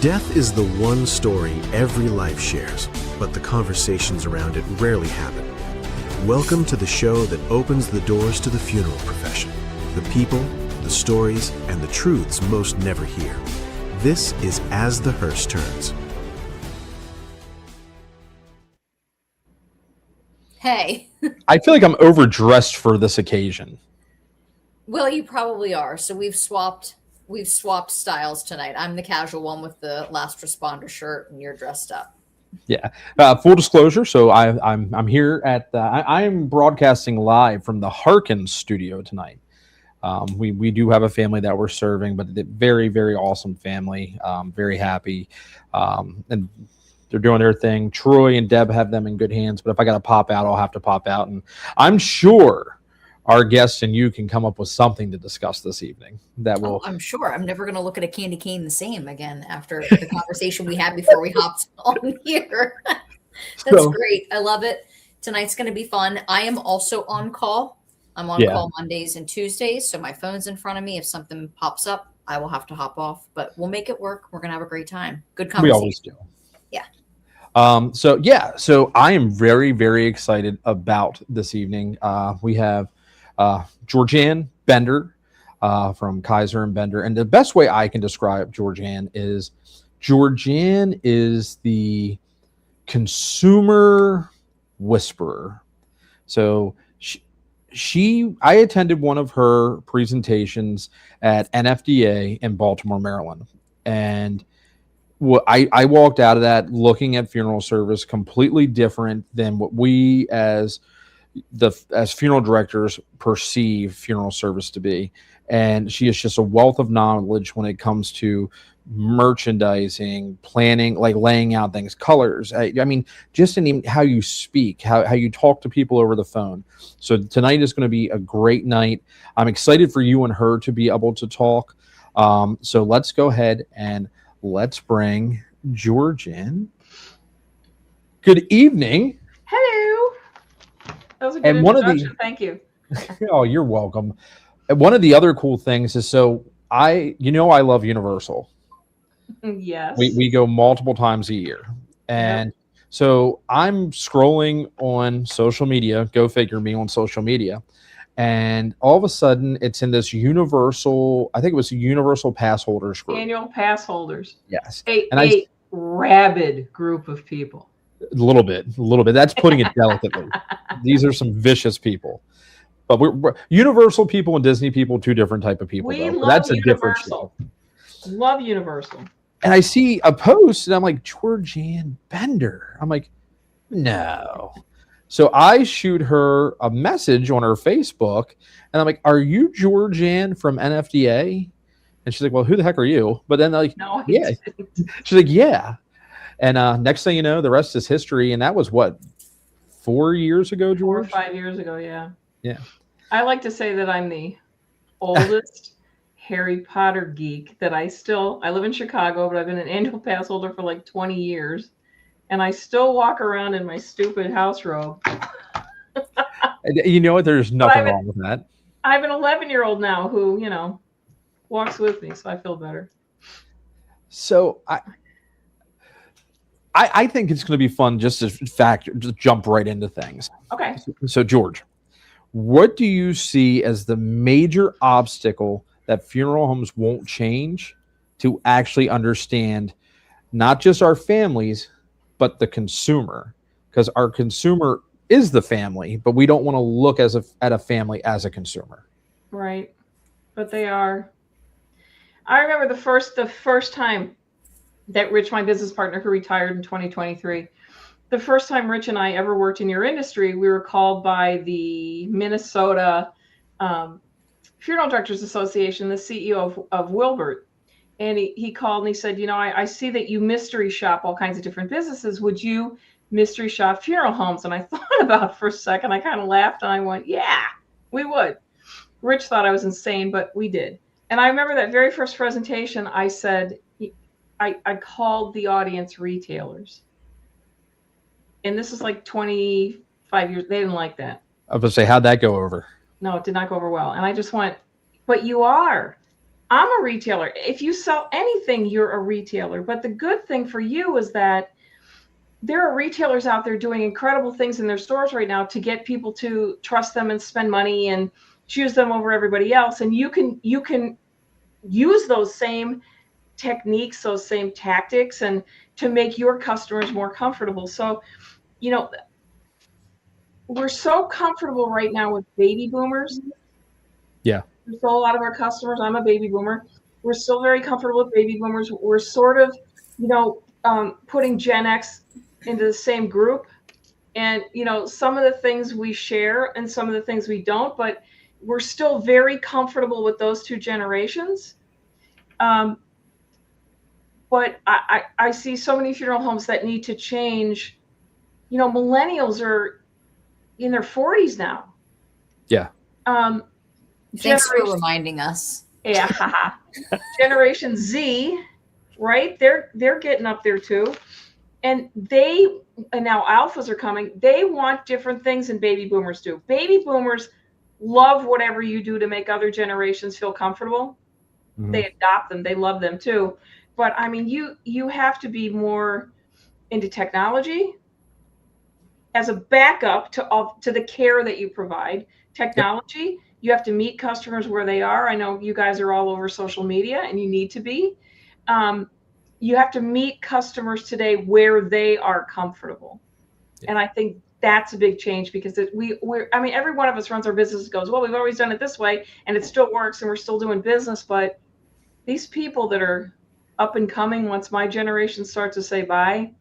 Death is the one story every life shares, but the conversations around it rarely happen. Welcome to the show that opens the doors to the funeral profession. The people, the stories, and the truths most never hear. This is As the Hearse Turns. Hey. I feel like I'm overdressed for this occasion. Well, you probably are. So we've swapped styles tonight. I'm the casual one with the last responder shirt, and you're dressed up. Yeah. Full disclosure. So I'm here at I am broadcasting live from the Harkins studio tonight. We do have a family that we're serving, but very, very awesome family. Very happy, and they're doing their thing. Troy and Deb have them in good hands. But if I got to pop out, I'll have to pop out, and I'm sure our guests and you can come up with something to discuss this evening that will. I'm sure. I'm never going to look at a candy cane the same again after the conversation we had before we hopped on here. That's great. I love it. Tonight's going to be fun. I am also on call. I'm on call Mondays and Tuesdays, so my phone's in front of me. If something pops up, I will have to hop off, but we'll make it work. We're going to have a great time. Good conversation. We always do. Yeah. So I am very, very excited about this evening. We have Georganne Bender from Kaiser and Bender. And the best way I can describe Georganne is the consumer whisperer. So I attended one of her presentations at NFDA in Baltimore, Maryland. And I walked out of that looking at funeral service completely different than what we as funeral directors perceive funeral service to be. And she is just a wealth of knowledge when it comes to merchandising, planning, like laying out things, colors. I mean, just in how you speak, how you talk to people over the phone. So tonight is going to be a great night. I'm excited for you and her to be able to talk. So let's go ahead and let's bring Georganne. Good evening. Hello. That was a good introduction. Thank you. Oh, you're welcome. And one of the other cool things is, so I love Universal. Yes. We go multiple times a year. And so I'm scrolling on social media, go figure me on social media. And all of a sudden it's in this Universal, I think it was a Universal pass holders group. Annual pass holders. Yes. A rabid group of people. A little bit. That's putting it delicately. These are some vicious people. But we're Universal people and Disney people, two different type of people. That's a different show. Love Universal. And I see a post and I'm like, Georganne Bender. I'm like, no. So I shoot her a message on her Facebook and I'm like, are you Georganne from NFDA? And she's like, well, who the heck are you? But then like, no, yeah. She's like, yeah. And next thing you know, the rest is history. And that was what, 4 years ago, George? 4 or 5 years ago, yeah. Yeah. I like to say that I'm the oldest Harry Potter geek that I live in Chicago, but I've been an annual pass holder for like 20 years. And I still walk around in my stupid house robe. You know what? There's nothing wrong with that. I have an 11-year-old now who, walks with me, so I feel better. So I think it's going to be fun just to jump right into things. Okay. So George, what do you see as the major obstacle that funeral homes won't change to actually understand not just our families, but the consumer? Because our consumer is the family, but we don't want to look at a family as a consumer. Right. But they are. I remember the first time that Rich, my business partner who retired in 2023, the first time Rich and I ever worked in your industry, we were called by the Minnesota Funeral Directors Association, the CEO of Wilbert. And he called and he said, I see that you mystery shop all kinds of different businesses. Would you mystery shop funeral homes? And I thought about it for a second. I kind of laughed and I went, yeah, we would. Rich thought I was insane, but we did. And I remember that very first presentation, I said, I called the audience retailers. And this is like 25 years. They didn't like that. I was going to say, how'd that go over? No, it did not go over well. And I just went, but you are. I'm a retailer. If you sell anything, you're a retailer. But the good thing for you is that there are retailers out there doing incredible things in their stores right now to get people to trust them and spend money and choose them over everybody else. And you can use those same techniques, those same tactics, and to make your customers more comfortable. So, we're so comfortable right now with baby boomers. Yeah. There's still a lot of our customers. I'm a baby boomer. We're still very comfortable with baby boomers. We're sort of, putting Gen X into the same group. And, some of the things we share and some of the things we don't, but we're still very comfortable with those two generations. But I see so many funeral homes that need to change. Millennials are in their 40s now. Yeah. Thanks for reminding us. Yeah. Generation Z, right? They're getting up there too. And now alphas are coming. They want different things than baby boomers do. Baby boomers love whatever you do to make other generations feel comfortable. Mm-hmm. They adopt them. They love them too. But I mean, you have to be more into technology as a backup to the care that you provide. Technology. Yep. You have to meet customers where they are. I know you guys are all over social media, and you need to be. You have to meet customers today where they are comfortable. Yeah. And I think that's a big change, because every one of us runs our business and goes, well, we've always done it this way and it still works and we're still doing business. But these people that are up and coming, once my generation starts to say bye,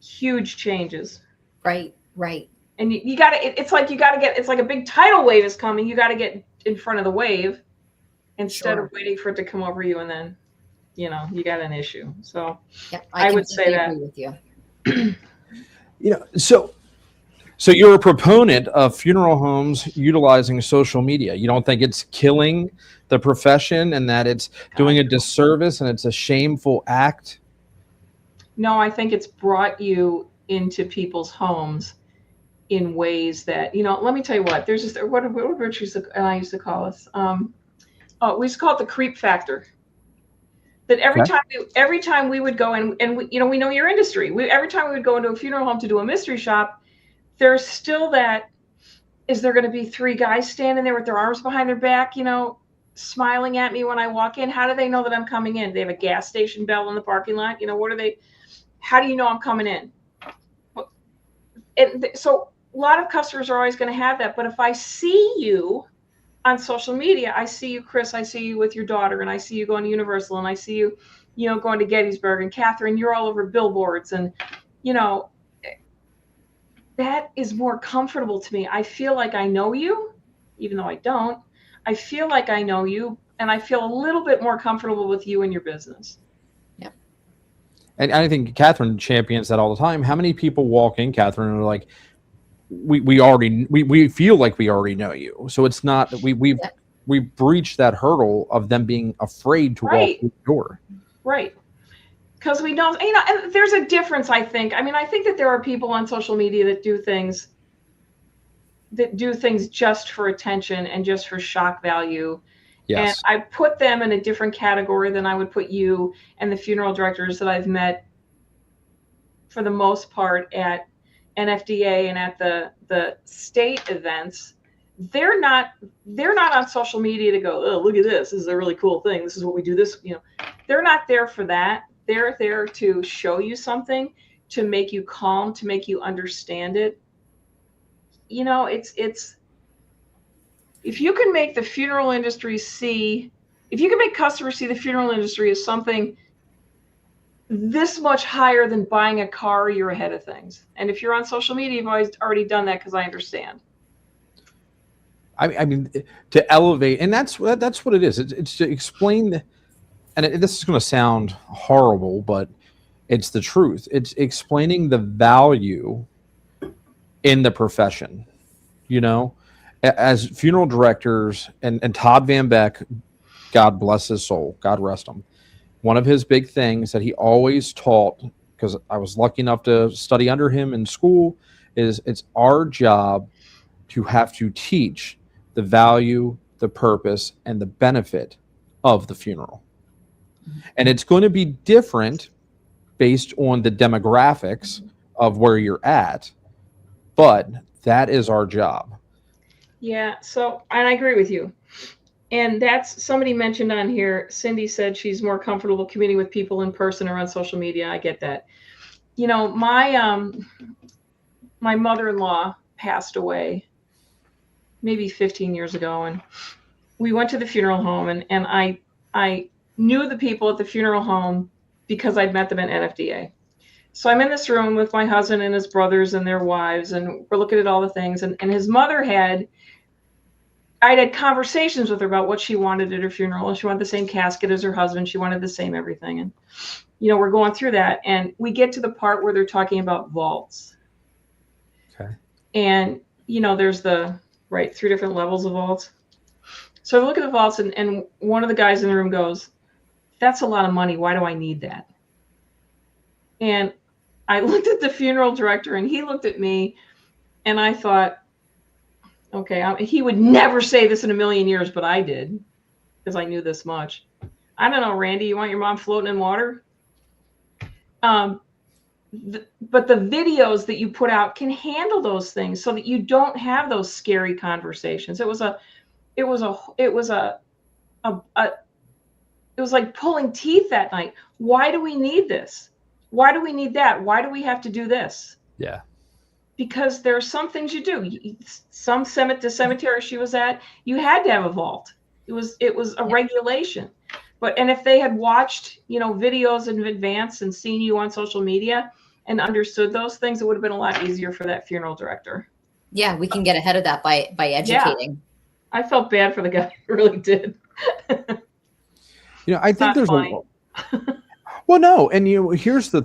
huge changes. Right. And you got to, it's like a big tidal wave is coming. You got to get in front of the wave instead of waiting for it to come over you. And then, you got an issue. So yeah, I would say that. Agree with you. So you're a proponent of funeral homes utilizing social media. You don't think it's killing the profession and that it's doing a disservice and it's a shameful act? No, I think it's brought you into people's homes in ways that, let me tell you what, there's just, what Rich I used to call us? We used to call it the creep factor. That every time we would go and we know your industry. Every time we would go into a funeral home to do a mystery shop, there's still that, is there going to be three guys standing there with their arms behind their back, smiling at me when I walk in? How do they know that I'm coming in? They have a gas station bell in the parking lot. How do you know I'm coming in? And so a lot of customers are always going to have that. But if I see you on social media, I see you, Chris, I see you with your daughter, and I see you going to Universal, and I see you, going to Gettysburg, and Catherine, you're all over billboards, and, that is more comfortable to me. I feel like I know you, even though I don't. I feel like I know you, and I feel a little bit more comfortable with you and your business. Yep. And I think Catherine champions that all the time. How many people walk in, Catherine, and are like, we feel like we already know you. So it's not that we breached that hurdle of them being afraid to walk through the door. Right. Because we know, and there's a difference, I think. I mean, I think that there are people on social media that do things just for attention and just for shock value. Yes. And I put them in a different category than I would put you and the funeral directors that I've met for the most part at NFDA and at the state events. They're not on social media to go, oh, look at this. This is a really cool thing. This is what we do. They're not there for that. They're there to show you something, to make you calm, to make you understand it. It's if you can make the funeral industry if you can make customers see the funeral industry as something this much higher than buying a car, you're ahead of things. And if you're on social media, you've already done that, because I understand. I mean, to elevate, and that's what it is. It's to explain, this is going to sound horrible, but it's the truth. It's explaining the value in the profession. As funeral directors, and Todd Van Beck, God bless his soul, God rest him. One of his big things that he always taught, because I was lucky enough to study under him in school, is it's our job to have to teach the value the purpose, and the benefit of the funeral. And it's going to be different based on the demographics of where you're at, but that is our job. Yeah. So, and I agree with you. And that's, somebody mentioned on here, Cindy said she's more comfortable commuting with people in person or on social media. I get that. You know, my mother-in-law passed away maybe 15 years ago, and we went to the funeral home, and I knew the people at the funeral home because I'd met them at NFDA. So I'm in this room with my husband and his brothers and their wives, and we're looking at all the things, and his mother I'd had conversations with her about what she wanted at her funeral, and she wanted the same casket as her husband. She wanted the same everything. And, you know, we're going through that, and we get to the part where they're talking about vaults. Okay. And, you know, there's 3 different levels of vaults. So I look at the vaults, and one of the guys in the room goes, "That's a lot of money. Why do I need that?" And I looked at the funeral director, and he looked at me, and I thought, okay, he would never say this in a million years, but I did, because I knew this much. I don't know, Randy, you want your mom floating in water? But the videos that you put out can handle those things so that you don't have those scary conversations. It was like pulling teeth that night. Why do we need this? Why do we need that? Why do we have to do this? Yeah. Because there are some things you do. The cemetery she was at, you had to have a vault. It was a regulation. And if they had watched, you know, videos in advance and seen you on social media and understood those things, it would have been a lot easier for that funeral director. Yeah, we can get ahead of that by educating. Yeah. I felt bad for the guy. I really did. You know, I think there's well, no, and you know, here's the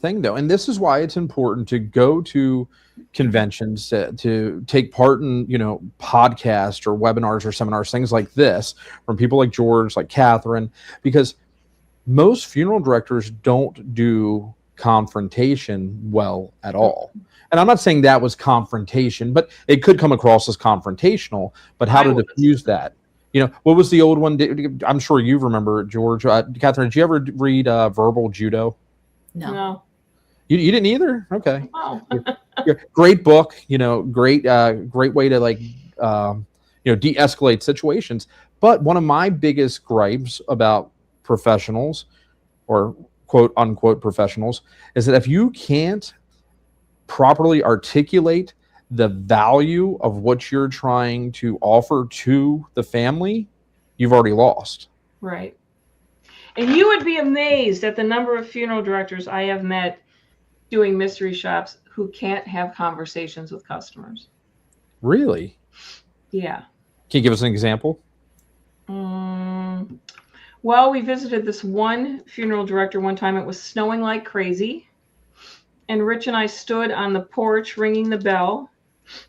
thing though, and this is why it's important to go to conventions, to take part in, you know, podcasts or webinars or seminars, things like this, from people like George, like Catherine, because most funeral directors don't do confrontation well at all. And I'm not saying that was confrontation, but it could come across as confrontational. But how to diffuse that? You know, what was the old one? I'm sure you remember it, George. Catherine, did you ever read Verbal Judo? No. You didn't either? Okay. Oh. Yeah, great book. You know, great way to, like, you know, de-escalate situations. But one of my biggest gripes about professionals, or quote unquote professionals, is that if you can't properly articulate the value of what you're trying to offer to the family, you've already lost. Right. And you would be amazed at the number of funeral directors I have met doing mystery shops who can't have conversations with customers. Really? Yeah. Can you give us an example? Well, we visited this one funeral director one time. It was snowing like crazy. And Rich and I stood on the porch ringing the bell.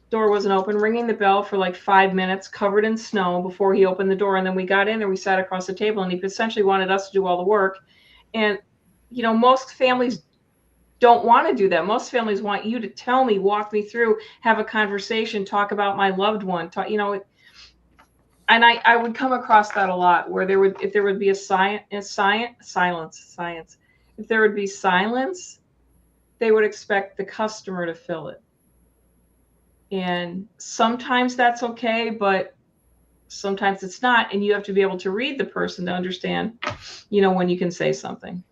Door wasn't open, ringing the bell for like 5 minutes, covered in snow, before he opened the door. And then we got in there, we sat across the table, and he essentially wanted us to do all the work. And, you know, most families don't want to do that. Most families want you to tell me, walk me through, have a conversation, talk about my loved one, talk, you know. And I would come across that a lot, where if there would be silence, if there would be silence, they would expect the customer to fill it. And sometimes that's okay, but sometimes it's not. And you have to be able to read the person to understand, you know, when you can say something.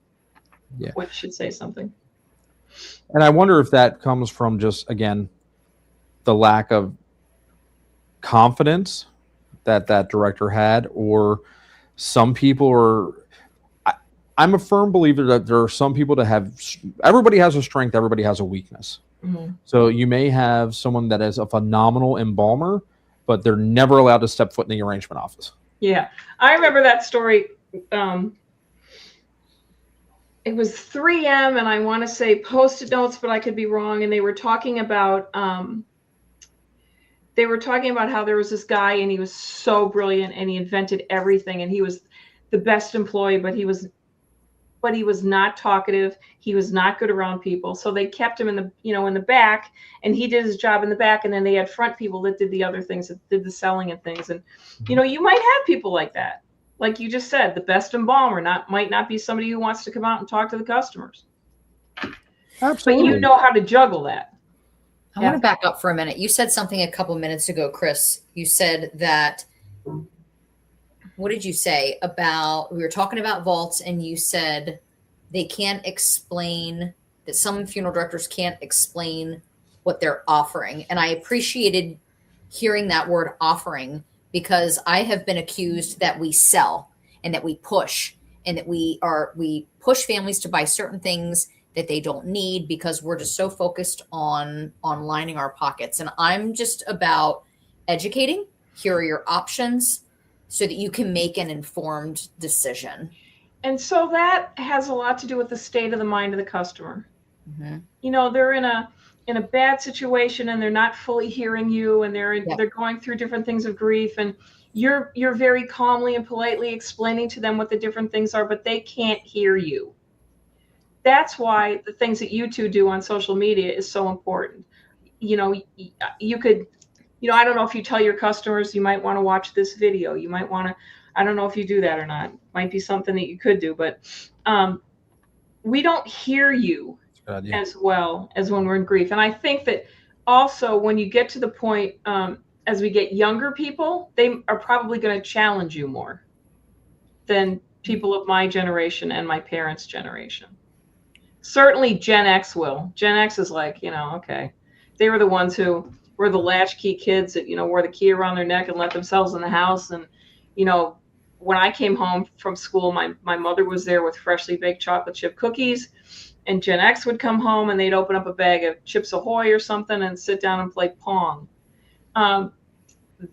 Yeah. When you should say something. And I wonder if that comes from just, again, the lack of confidence that director had, or some people are. I'm a firm believer that there are some people that have. Everybody has a strength. Everybody has a weakness. Mm-hmm. So you may have someone that is a phenomenal embalmer, but they're never allowed to step foot in the arrangement office. Yeah, I remember that story. It was 3M, and I want to say Post-it notes, but I could be wrong. And they were talking about how there was this guy, and he was so brilliant, and he invented everything, and he was the best employee, but he was but he was not talkative. He was not good around people. So they kept him in the, in the back, and he did his job in the back. And then they had front people that did the other things, that did the selling and things. And, you might have people like that. Like you just said, the best embalmer might not be somebody who wants to come out and talk to the customers. Absolutely. But you know how to juggle that. I want to back up for a minute. You said something a couple minutes ago, Chris. You said that, what did you say about, we were talking about vaults, and you said they can't explain, that some funeral directors can't explain what they're offering. And I appreciated hearing that word offering, because I have been accused that we sell and that we push, and that we push families to buy certain things that they don't need, because we're just so focused on lining our pockets. And I'm just about educating. Here are your options so that you can make an informed decision. And so that has a lot to do with the state of the mind of the customer. Mm-hmm. They're in a bad situation, and they're not fully hearing you, and they're going through different things of grief, and you're very calmly and politely explaining to them what the different things are, but they can't hear you. That's why the things that you two do on social media is so important. You could, I don't know if you tell your customers you might want to watch this video. You might want to, I don't know if you do that or not. Might be something that you could do, but we don't hear you as well as when we're in grief. And I think that also when you get to the point, as we get younger people, they are probably going to challenge you more than people of my generation and my parents' generation. Certainly Gen X will. Gen X is like, okay. They were the ones who were the latchkey kids that, wore the key around their neck and let themselves in the house. And, when I came home from school, my mother was there with freshly baked chocolate chip cookies, and Gen X would come home and they'd open up a bag of Chips Ahoy or something and sit down and play Pong.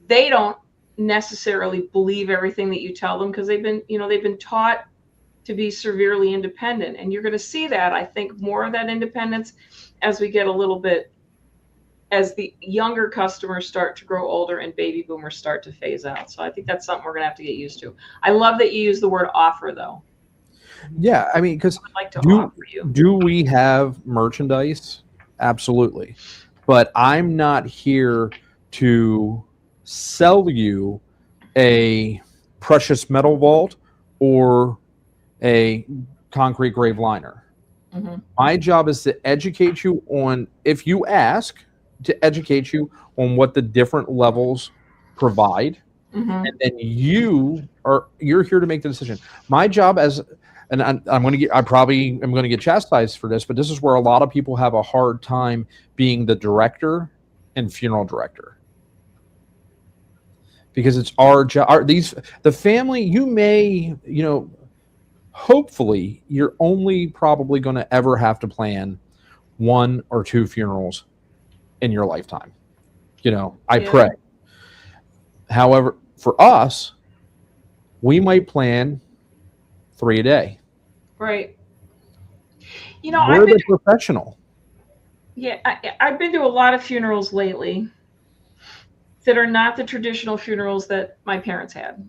They don't necessarily believe everything that you tell them, because they've been taught to be severely independent. And you're going to see that, I think, more of that independence as we get a little bit, as the younger customers start to grow older and baby boomers start to phase out. So I think that's something we're going to have to get used to. I love that you use the word offer, though. Yeah, I mean, because like to offer you. Do we have merchandise? Absolutely. But I'm not here to sell you a precious metal vault or a concrete grave liner. Mm-hmm. My job is to educate you on, if you ask, to educate you on what the different levels provide. Mm-hmm. And then you're here to make the decision. My job and I probably am going to get chastised for this, but this is where a lot of people have a hard time being the director and funeral director. Because it's our job. The family, you may, hopefully you're only probably going to ever have to plan 1 or 2 funerals in your lifetime. I pray. However, for us, we might plan 3 a day. Right. We're the professional. Yeah, I've been to a lot of funerals lately that are not the traditional funerals that my parents had.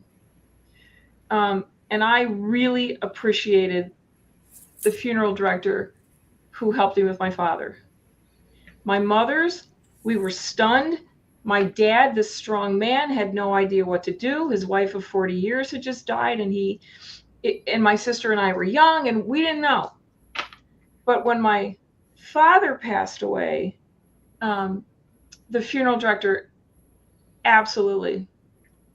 And I really appreciated the funeral director who helped me with my father. My mother's, we were stunned. My dad, this strong man, had no idea what to do. His wife of 40 years had just died, and and my sister and I were young, and we didn't know. But when my father passed away, the funeral director absolutely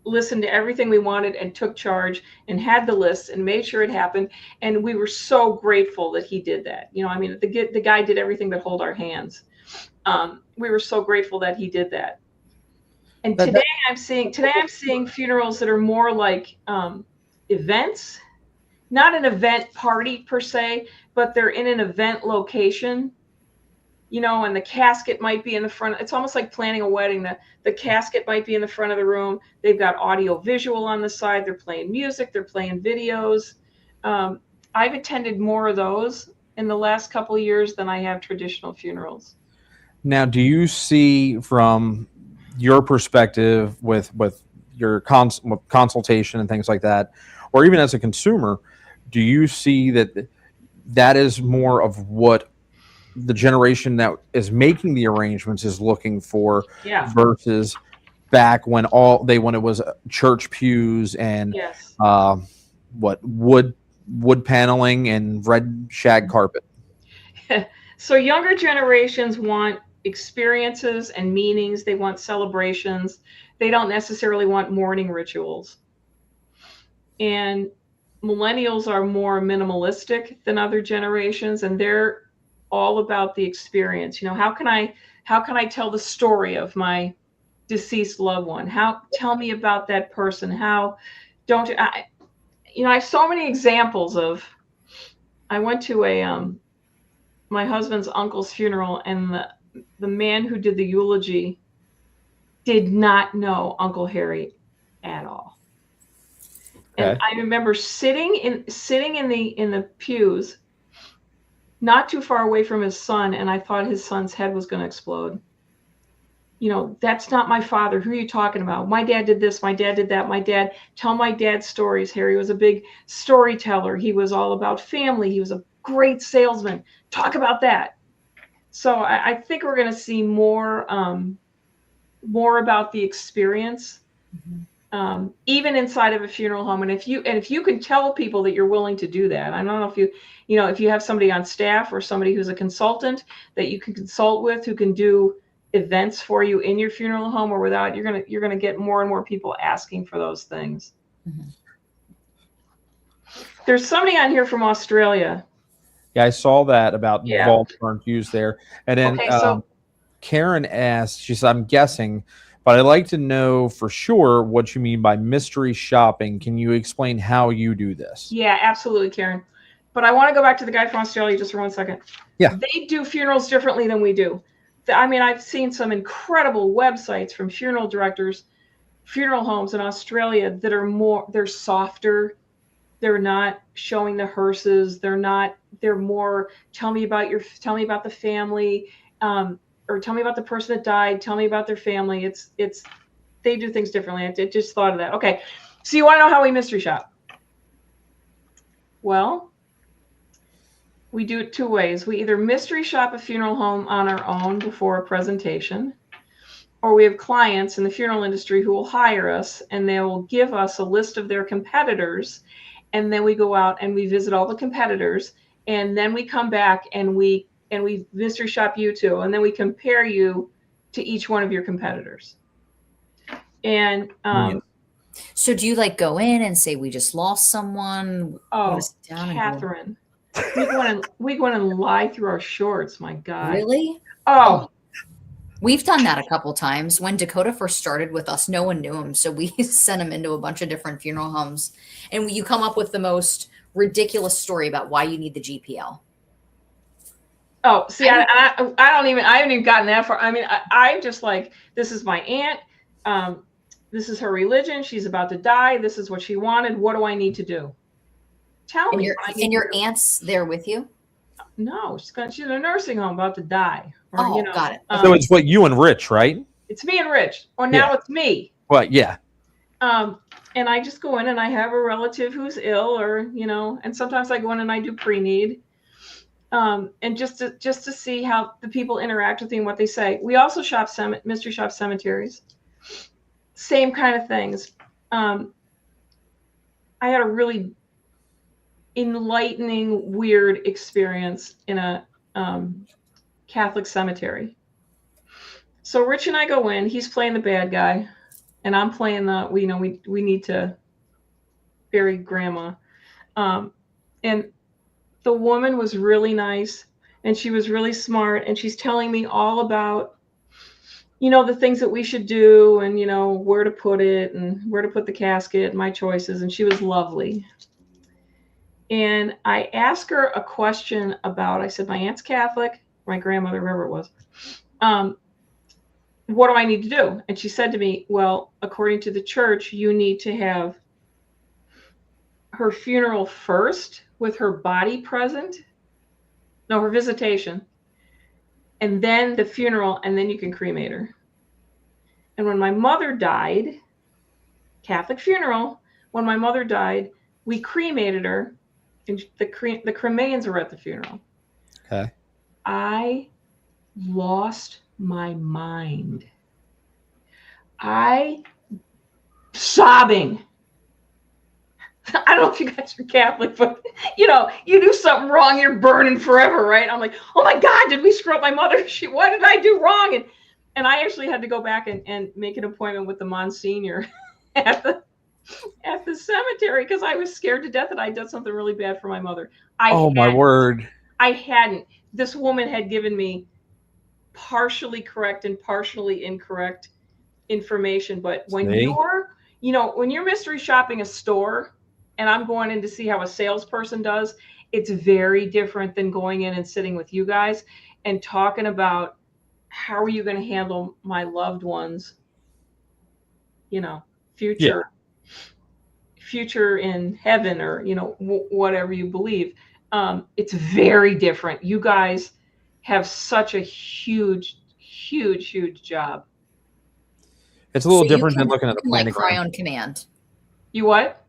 listened to everything we wanted and took charge and had the list and made sure it happened. And we were so grateful that he did that. The guy did everything but hold our hands. We were so grateful that he did that. And today I'm seeing funerals that are more like events, not an event party per se, but they're in an event location. And the casket might be in the front. It's almost like planning a wedding. The casket might be in the front of the room. They've got audio visual on the side. They're playing music. They're playing videos. I've attended more of those in the last couple of years than I have traditional funerals. Now, do you see from your perspective with your consultation and things like that, or even as a consumer, do you see that that is more of what the generation that is making the arrangements is looking for, Yeah. versus back when when it was church pews and Yes. what wood paneling and red shag carpet. So younger generations want experiences and meanings. They want celebrations. They don't necessarily want mourning rituals. And millennials are more minimalistic than other generations, and they're all about the experience. How can I tell the story of my deceased loved one? Tell me about that person? How don't I have so many examples of. I went to my husband's uncle's funeral, and the man who did the eulogy did not know Uncle Harry at all. Okay. And I remember sitting in the pews, not too far away from his son, and I thought his son's head was going to explode. That's not my father. Who are you talking about? My dad did this. My dad did that. Tell my dad stories. Harry was a big storyteller. He was all about family. He was a great salesman. Talk about that. So I think we're going to see more about the experience, even inside of a funeral home. And if you can tell people that you're willing to do that, I don't know if you have somebody on staff or somebody who's a consultant that you can consult with, who can do events for you in your funeral home or without, you're gonna get more and more people asking for those things. Mm-hmm. There's somebody on here from Australia. Yeah, I saw that about vault burn fuse there. And then Karen asked, she said, I'm guessing, but I'd like to know for sure what you mean by mystery shopping. Can you explain how you do this? Yeah, absolutely, Karen. But I want to go back to the guy from Australia just for 1 second. Yeah. They do funerals differently than we do. I mean, I've seen some incredible websites from funeral directors, funeral homes in Australia that they're softer. They're not showing the hearses. They're more, tell me about the family, or tell me about the person that died. Tell me about their family. They do things differently. I just thought of that. Okay. So you want to know how we mystery shop? Well, we do it two ways. We either mystery shop a funeral home on our own before a presentation, or we have clients in the funeral industry who will hire us, and they will give us a list of their competitors, and then we go out and we visit all the competitors, and then we come back and we mystery shop you too, and then we compare you to each one of your competitors. And so do you go in and say, we just lost someone? Oh, Catherine. We go in and lie through our shorts. My God. Really? Oh. We've done that a couple times. When Dakota first started with us, no one knew him. So we sent him into a bunch of different funeral homes. And you come up with the most ridiculous story about why you need the GPL. Oh, see, I haven't even gotten that far. I mean, I'm just like, this is my aunt. This is her religion. She's about to die. This is what she wanted. What do I need to do? Tell me. And your aunt's there with you? No, she's in a nursing home about to die. Or, got it. So it's what, you and Rich, right? It's me and Rich. Or now it's me. Well, yeah. And I just go in and I have a relative who's ill, or and sometimes I go in and I do pre-need, and just to see how the people interact with me and what they say. We also mystery shop cemeteries. Same kind of things. I had a really enlightening, weird experience in a Catholic cemetery. So Rich and I go in. He's playing the bad guy, and I'm playing we need to bury Grandma. And the woman was really nice, and she was really smart, and she's telling me all about the things that we should do, and where to put it, and where to put the casket, my choices. And she was lovely. And I asked her a question I said, my aunt's Catholic, my grandmother, whoever it was. What do I need to do? And she said to me, well, according to the church, you need to have her funeral first with her body present. No, her visitation. And then the funeral, and then you can cremate her. And when my mother died, Catholic funeral, when my mother died, we cremated her and the cremains were at the funeral. Okay. I lost my mind. I sobbing. I don't know if you guys are Catholic, but you do something wrong, you're burning forever, right? I'm like, oh my God, did we screw up my mother? What did I do wrong? And I actually had to go back and make an appointment with the Monsignor at the cemetery because I was scared to death that I'd done something really bad for my mother. My word. I hadn't. This woman had given me partially correct and partially incorrect information. But when you're mystery shopping a store, and I'm going in to see how a salesperson does, it's very different than going in and sitting with you guys and talking about how are you going to handle my loved ones, future in heaven, or whatever you believe. It's very different. You guys have such a huge job. It's a little different than looking at a planogram. Cry on command. You what?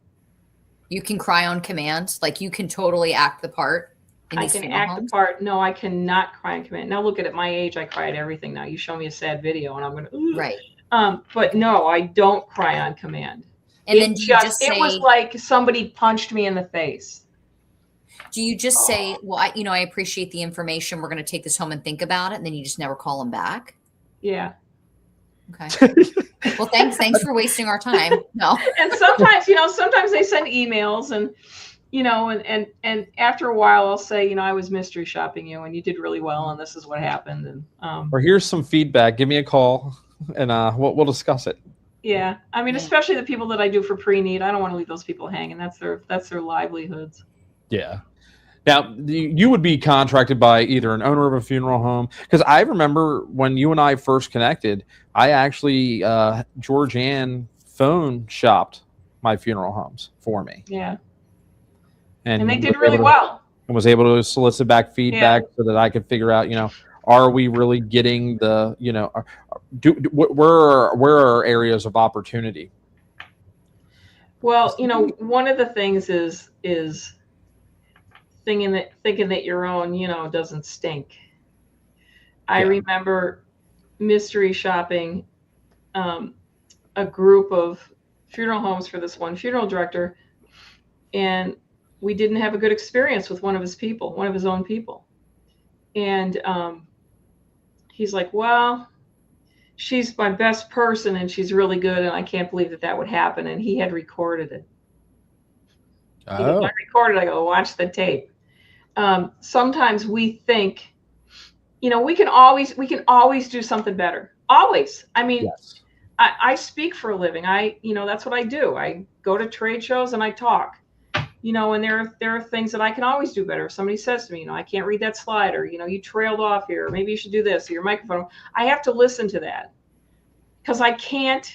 You can cry on command. Like you can totally act the part. I can act the part. No, I cannot cry on command. Now look at my age. I cry at everything now. You show me a sad video and I'm going to, right. But no, I don't cry on command. And then it was like somebody punched me in the face. Do you just say, well, I appreciate the information. We're going to take this home and think about it. And then you just never call them back? Yeah. Okay. Well, thanks for wasting our time. No. And sometimes they send emails and, and after a while I'll say, I was mystery shopping you and you did really well and this is what happened. And, or here's some feedback. Give me a call and we'll discuss it. Yeah. I mean, especially the people that I do for pre-need, I don't want to leave those people hanging. That's their livelihoods. Yeah. Now, you would be contracted by either an owner of a funeral home. Because I remember when you and I first connected, I actually, Georganne phone shopped my funeral homes for me. Yeah. And they did really well. And was able to solicit back feedback so that I could figure out, are we really getting the, where are areas of opportunity? Well, one of the things is thinking that your own, doesn't stink. I remember mystery shopping a group of funeral homes for this one funeral director, and we didn't have a good experience with one of his own people. And he's like, well, she's my best person and she's really good and I can't believe that would happen. And he had recorded it. Oh. I recorded, I go, watch the tape. Sometimes we think, we can always do something better. Always. I mean, yes. I speak for a living. That's what I do. I go to trade shows and I talk, and there are things that I can always do better. If somebody says to me, I can't read that slide, or, you trailed off here, or maybe you should do this, or your microphone. I have to listen to that because I can't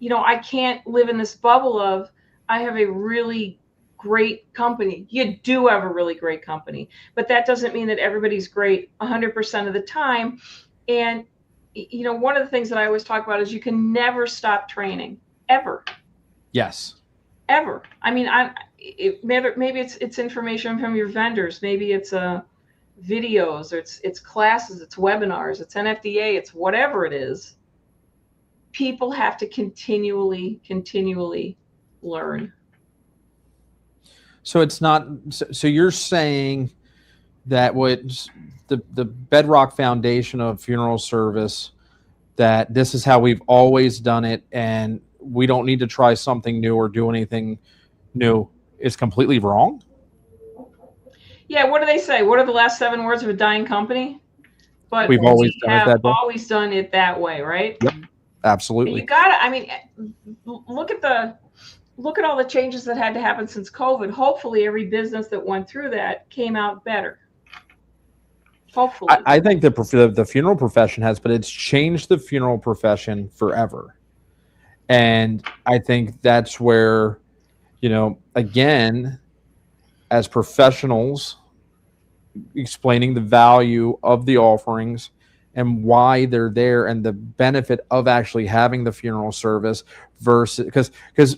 live in this bubble of, I have a really great company. You do have a really great company, but that doesn't mean that everybody's great 100% of the time. And, one of the things that I always talk about is you can never stop training, ever. Yes. Ever. I mean, maybe it's information from your vendors. Maybe it's videos, or it's classes, it's webinars, it's NFDA, it's whatever it is. People have to continually learn. So it's not. So you're saying that what the bedrock foundation of funeral service, that this is how we've always done it, and we don't need to try something new or do anything new, is completely wrong? Yeah. What do they say? What are the last 7 words of a dying company? But we've always done it that way, right? Yep. Absolutely. You gotta. I mean, look at all the changes that had to happen since COVID. Hopefully every business that went through that came out better. Hopefully. I think the funeral profession has, but it's changed the funeral profession forever. And I think that's where, again, as professionals, explaining the value of the offerings and why they're there and the benefit of actually having the funeral service versus, because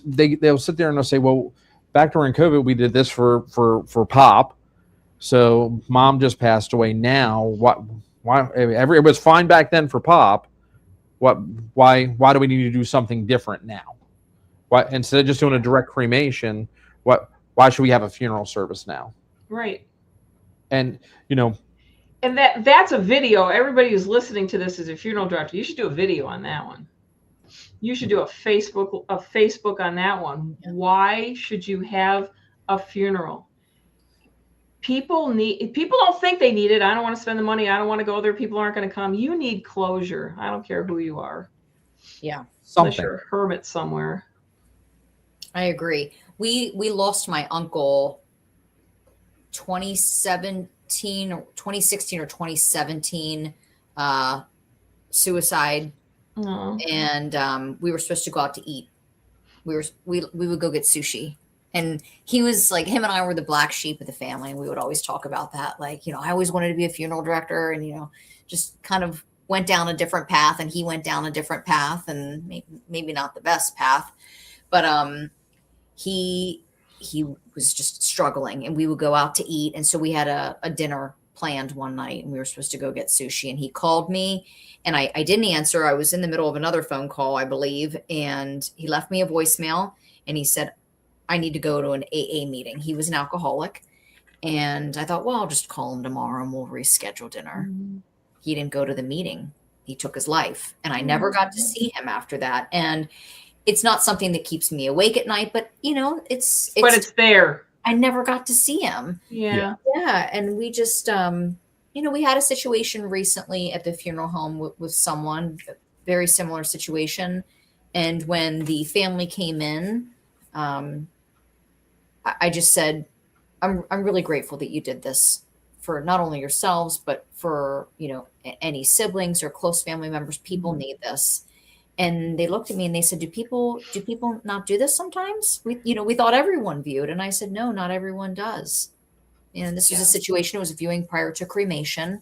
they'll sit there and they'll say, well, back during COVID, we did this for Pop. So Mom just passed away now. Why it was fine back then for Pop. Why do we need to do something different now? Why, instead of just doing a direct cremation, why should we have a funeral service now? Right. And and that's a video. Everybody who's listening to this is a funeral director. You should do a video on that one. You should do a Facebook on that one. Why should you have a funeral? People don't think they need it. I don't want to spend the money. I don't want to go there. People aren't going to come. You need closure. I don't care who you are. Yeah. Unless you're a hermit somewhere. I agree. We lost my uncle 2016 or 2017 suicide. And we were supposed to go out to eat. We would go get sushi. And he was like, him and I were the black sheep of the family. And we would always talk about that. Like, I always wanted to be a funeral director and, just kind of went down a different path, and he went down a different path, and maybe not the best path, but, he was just struggling, and we would go out to eat. And so we had a dinner planned one night, and we were supposed to go get sushi, and he called me, and I didn't answer. I was in the middle of another phone call, I believe. And he left me a voicemail, and he said, I need to go to an AA meeting. He was an alcoholic. And I thought, well, I'll just call him tomorrow and we'll reschedule dinner. Mm-hmm. He didn't go to the meeting. He took his life. And I never got to see him after that. And it's not something that keeps me awake at night, but it's there. I never got to see him. Yeah. Yeah. And we just, we had a situation recently at the funeral home with someone, very similar situation. And when the family came in, I just said, I'm really grateful that you did this for not only yourselves, but for, any siblings or close family members. People need this. And they looked at me and they said, do people not do this sometimes? We thought everyone viewed. And I said, no, not everyone does. And this was a situation, it was viewing prior to cremation,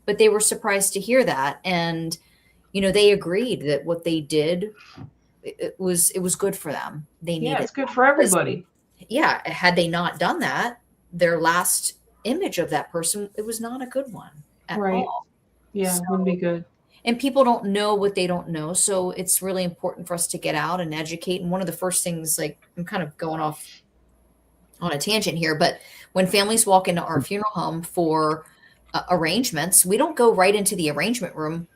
but they were surprised to hear that. And, they agreed that what they did, it was good for them. They needed it's good for everybody. Yeah. Had they not done that, their last image of that person, it was not a good one at all. Yeah, so, wouldn't be good. And people don't know what they don't know. So it's really important for us to get out and educate. And one of the first things, like, I'm kind of going off on a tangent here, but when families walk into our funeral home for arrangements, we don't go right into the arrangement room.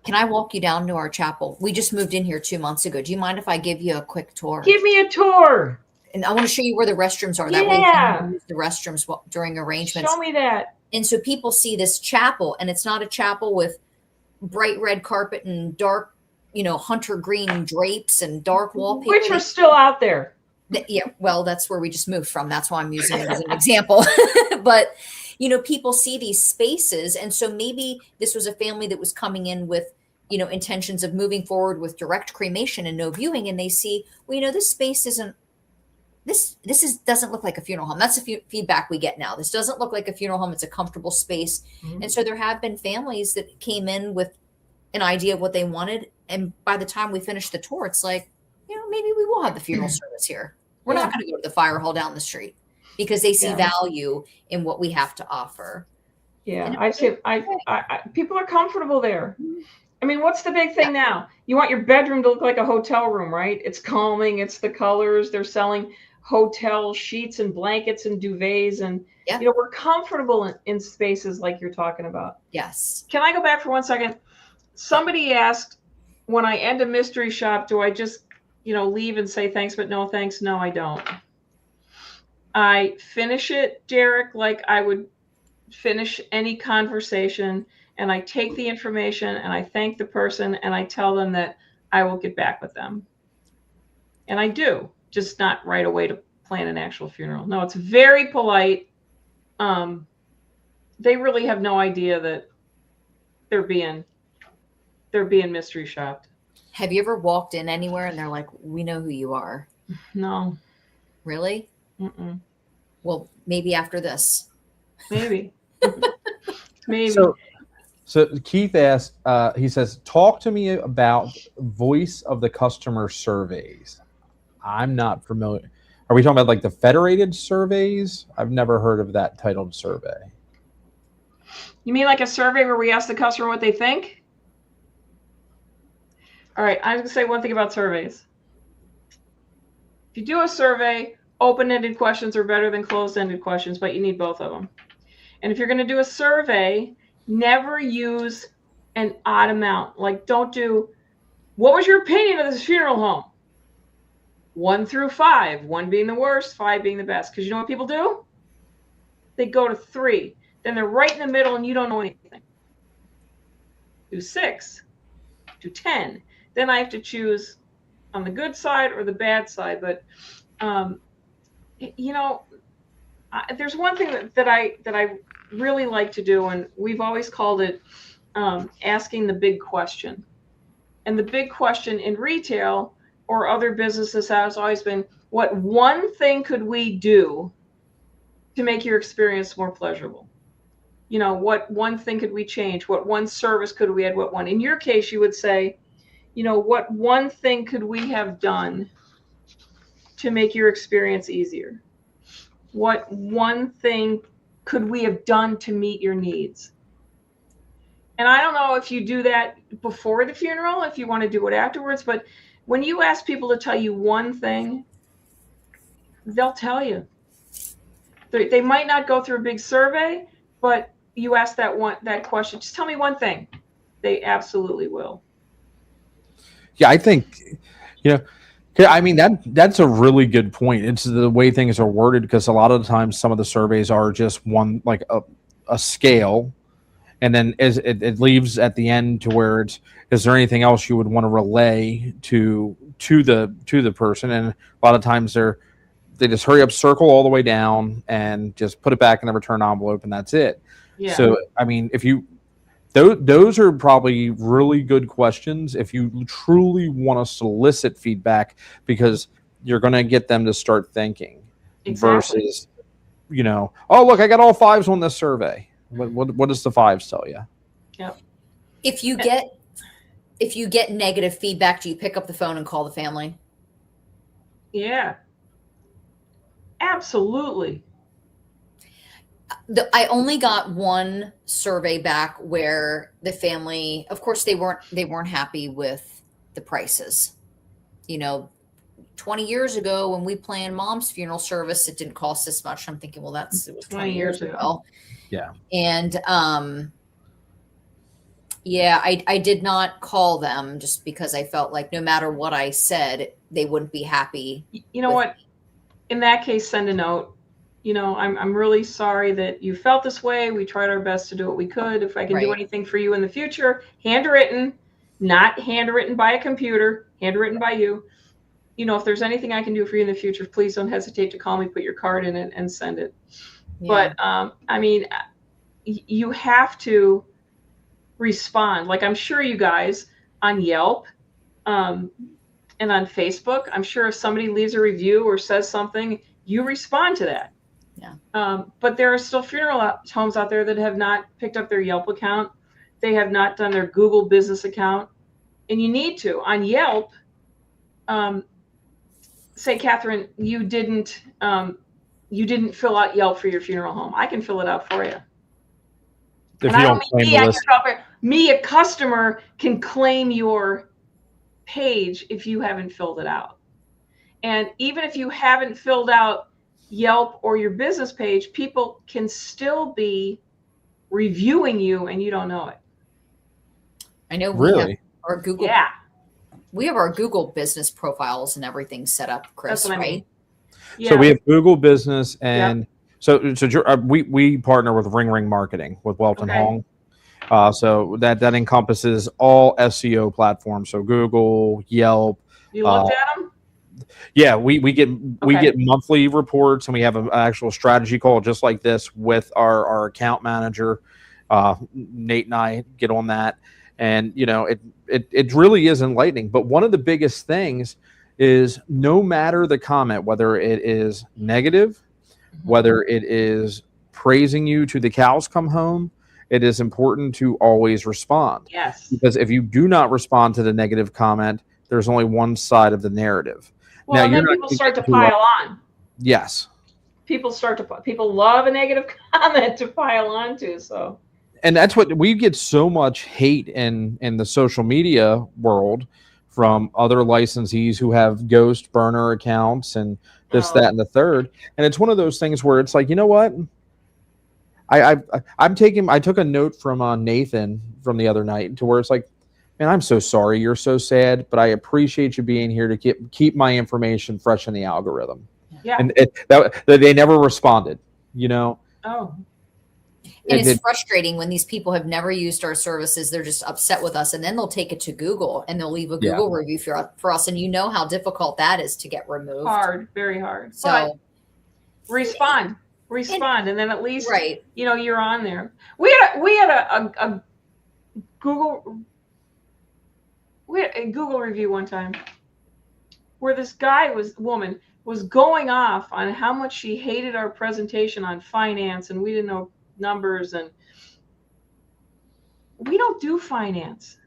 Can I walk you down to our chapel? We just moved in here 2 months ago. Do you mind if I give you a quick tour? Give me a tour. And I want to show you where the restrooms are. That way you can use the restrooms during arrangements. Show me that. And so people see this chapel, and it's not a chapel with bright red carpet and dark, hunter green drapes and dark wallpaper. Which are still out there. Yeah, well, that's where we just moved from. That's why I'm using it as an example. But, people see these spaces. And so maybe this was a family that was coming in with, intentions of moving forward with direct cremation and no viewing. And they see, this space isn't, this doesn't look like a funeral home. That's the feedback we get now. This doesn't look like a funeral home. It's a comfortable space. Mm-hmm. And so there have been families that came in with an idea of what they wanted. And by the time we finished the tour, it's like, maybe we will have the funeral service here. We're not going to go to the fire hall down the street, because they see value in what we have to offer. Yeah. I people are comfortable there. I mean, what's the big thing now? You want your bedroom to look like a hotel room, right? It's calming. It's the colors. They're selling hotel sheets and blankets and duvets. And, we're comfortable in spaces like you're talking about. Yes. Can I go back for 1 second? Somebody asked, when I end a mystery shop, do I just, leave and say thanks, but no thanks? No, I don't. I finish it, Derek, like I would finish any conversation. And I take the information and I thank the person and I tell them that I will get back with them. And I do, just not right away to plan an actual funeral. No, it's very polite. They really have no idea that they're being mystery shopped. Have you ever walked in anywhere and they're like, we know who you are? No. Really? Mm-mm. Well, maybe after this. Maybe. Maybe. So Keith asked, he says, talk to me about voice of the customer surveys. I'm not familiar. Are we talking about like the federated surveys? I've never heard of that titled survey. You mean like a survey where we ask the customer what they think? All right, I'm going to say one thing about surveys. If you do a survey, open-ended questions are better than closed-ended questions, but you need both of them. And if you're going to do a survey, never use an odd amount. Like, don't do, what was your opinion of this funeral home? 1 through 5, 1 being the worst, 5 being the best. Because you know what people do? They go to 3. Then they're right in the middle and you don't know anything. Do 6. Do 10. Then I have to choose on the good side or the bad side. But, you know, there's one thing that I really like to do, and we've always called it asking the big question. And the big question in retail or other businesses has always been, what one thing could we do to make your experience more pleasurable? You know, what one thing could we change? What one service could we add? What one? In your case, you would say, you know, what one thing could we have done to make your experience easier? What one thing could we have done to meet your needs? And I don't know if you do that before the funeral, if you want to do it afterwards, but when you ask people to tell you one thing, they'll tell you. They might not go through a big survey, but you ask that question, just tell me one thing. They absolutely will. Yeah, I think, you know, I mean, that's a really good point. It's the way things are worded, because a lot of the times some of the surveys are just one, like a scale, and then as it leaves at the end to where it's, is there anything else you would want to relay to the person? And a lot of times they just hurry up, circle all the way down, and just put it back in the return envelope, and that's it. Yeah. So, I mean, if you those are probably really good questions if you truly want to solicit feedback, because you're going to get them to start thinking. Exactly. Versus, you know, oh, look, I got all 5s on this survey. What does the 5s tell you? Yep. If you get negative feedback, do you pick up the phone and call the family? Yeah. Absolutely. I only got one survey back where the family, of course, they weren't happy with the prices. You know, 20 years ago when we planned Mom's funeral service, it didn't cost this much. I'm thinking, well, it was 20 years ago. Yeah. And yeah, I did not call them just because I felt like no matter what I said, they wouldn't be happy. You know what? In that case, send a note. You know, I'm really sorry that you felt this way. We tried our best to do what we could. If I can do anything for you in the future, handwritten, not handwritten by a computer, handwritten by you. You know, if there's anything I can do for you in the future, please don't hesitate to call me, put your card in it, and send it. Yeah. But, I mean, you have to respond. Like, I'm sure you guys on Yelp and on Facebook, I'm sure if somebody leaves a review or says something, you respond to that. Yeah. But there are still funeral homes out there that have not picked up their Yelp account. They have not done their Google business account. And you need to. On Yelp, say, Catherine, you didn't fill out Yelp for your funeral home. I can fill it out for you. If and you don't claim the list. Me, a customer, can claim your page if you haven't filled it out. And even if you haven't filled out Yelp or your business page, people can still be reviewing you and you don't know it. I know we have our Google. Yeah. We have our Google business profiles and everything set up, Chris, that's what right? I mean. Yeah. So we have Google business, and so we partner with Ring Marketing with Welton Hong. So that encompasses all SEO platforms. So Google, Yelp. You looked at them? Yeah, we get monthly reports, and we have an actual strategy call just like this with our account manager. Nate and I get on that, and you know it really is enlightening. But one of the biggest things is no matter the comment, whether it is negative, whether it is praising you to the cows come home, it is important to always respond. Yes. Because if you do not respond to the negative comment, there's only one side of the narrative. Well, now, and then people start to pile on. Yes. People love a negative comment to pile onto. So, and that's what we get so much hate in the social media world from other licensees who have ghost burner accounts and this, that, and the third. And it's one of those things where it's like, you know what? I took a note from Nathan from the other night to where it's like, man, I'm so sorry. You're so sad, but I appreciate you being here to keep my information fresh in the algorithm. Yeah. And they never responded, you know? Oh. And it's frustrating when these people have never used our services. They're just upset with us, and then they'll take it to Google and they'll leave a Google review for us. And you know how difficult that is to get removed. Hard, very hard. So but respond, and then at least right. You're on there. We had a Google review one time where this woman was going off on how much she hated our presentation on finance, and we didn't know numbers, and we don't do finance.